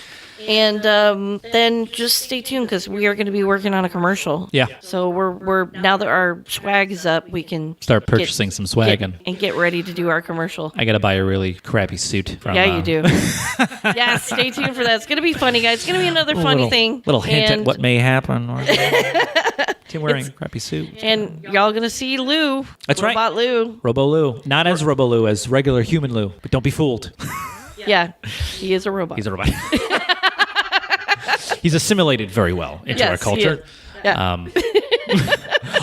And then just stay tuned because we are going to be working on a commercial. Yeah. So we're now that our swag is up, we can Start purchasing some swag and get ready to do our commercial. I got to buy a really crappy suit from Yeah, you do. Yeah, stay tuned for that. It's going to be funny, guys. It's going to be another funny thing. Little hint and, at what may happen. Tim wearing a crappy suit. And y'all going to see Lou. That's right. Robot Lou. Robo Lou. Not as Robo Lou, as regular human Lou. But don't be fooled. Yeah, he is a robot. He's a robot. He's assimilated very well into our culture. Yeah.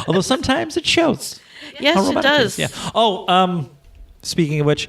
Although sometimes it shows. Yes, it does. Yeah. Oh, speaking of which,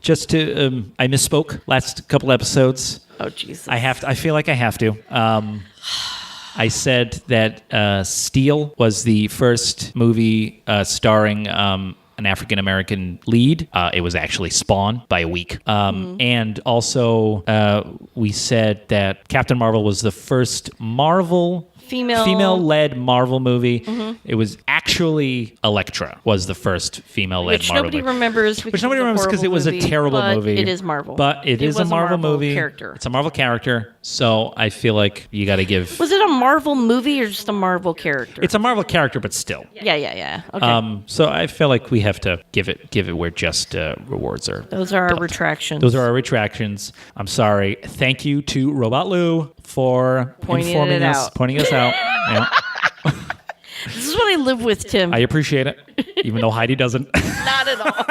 just to I misspoke last couple episodes. Oh, Jesus. I feel like I have to. I said that Steel was the first movie starring an African American lead. It was actually Spawn by a week. And also, we said that Captain Marvel was the first female-led Marvel movie. It was actually Elektra was the first female-led Marvel movie. Which nobody remembers because it was a terrible movie. It is Marvel. But it is a Marvel movie. Character. It's a Marvel character. So I feel like you got to give... Was it a Marvel movie or just a Marvel character? It's a Marvel character, but still. Yeah. Okay. So I feel like we have to give it where just rewards are. Those are our retractions. Those are our retractions. I'm sorry. Thank you to Robot Lou for pointing us out. Yeah. This is what I live with, Tim. I appreciate it, even though Heidi doesn't. Not at all.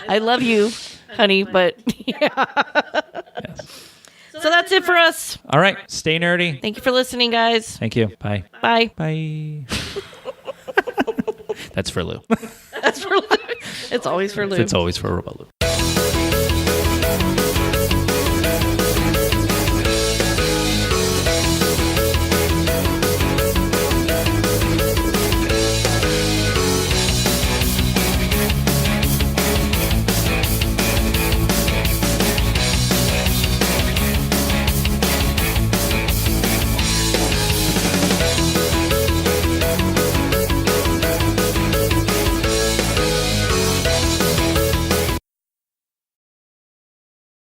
I love you, honey, but yeah. Yes. So that's it for us. All right. Stay nerdy. Thank you for listening, guys. Thank you. Bye. Bye. Bye. That's for Lou. That's for Lou. It's always for Lou. It's always for Robot Lou.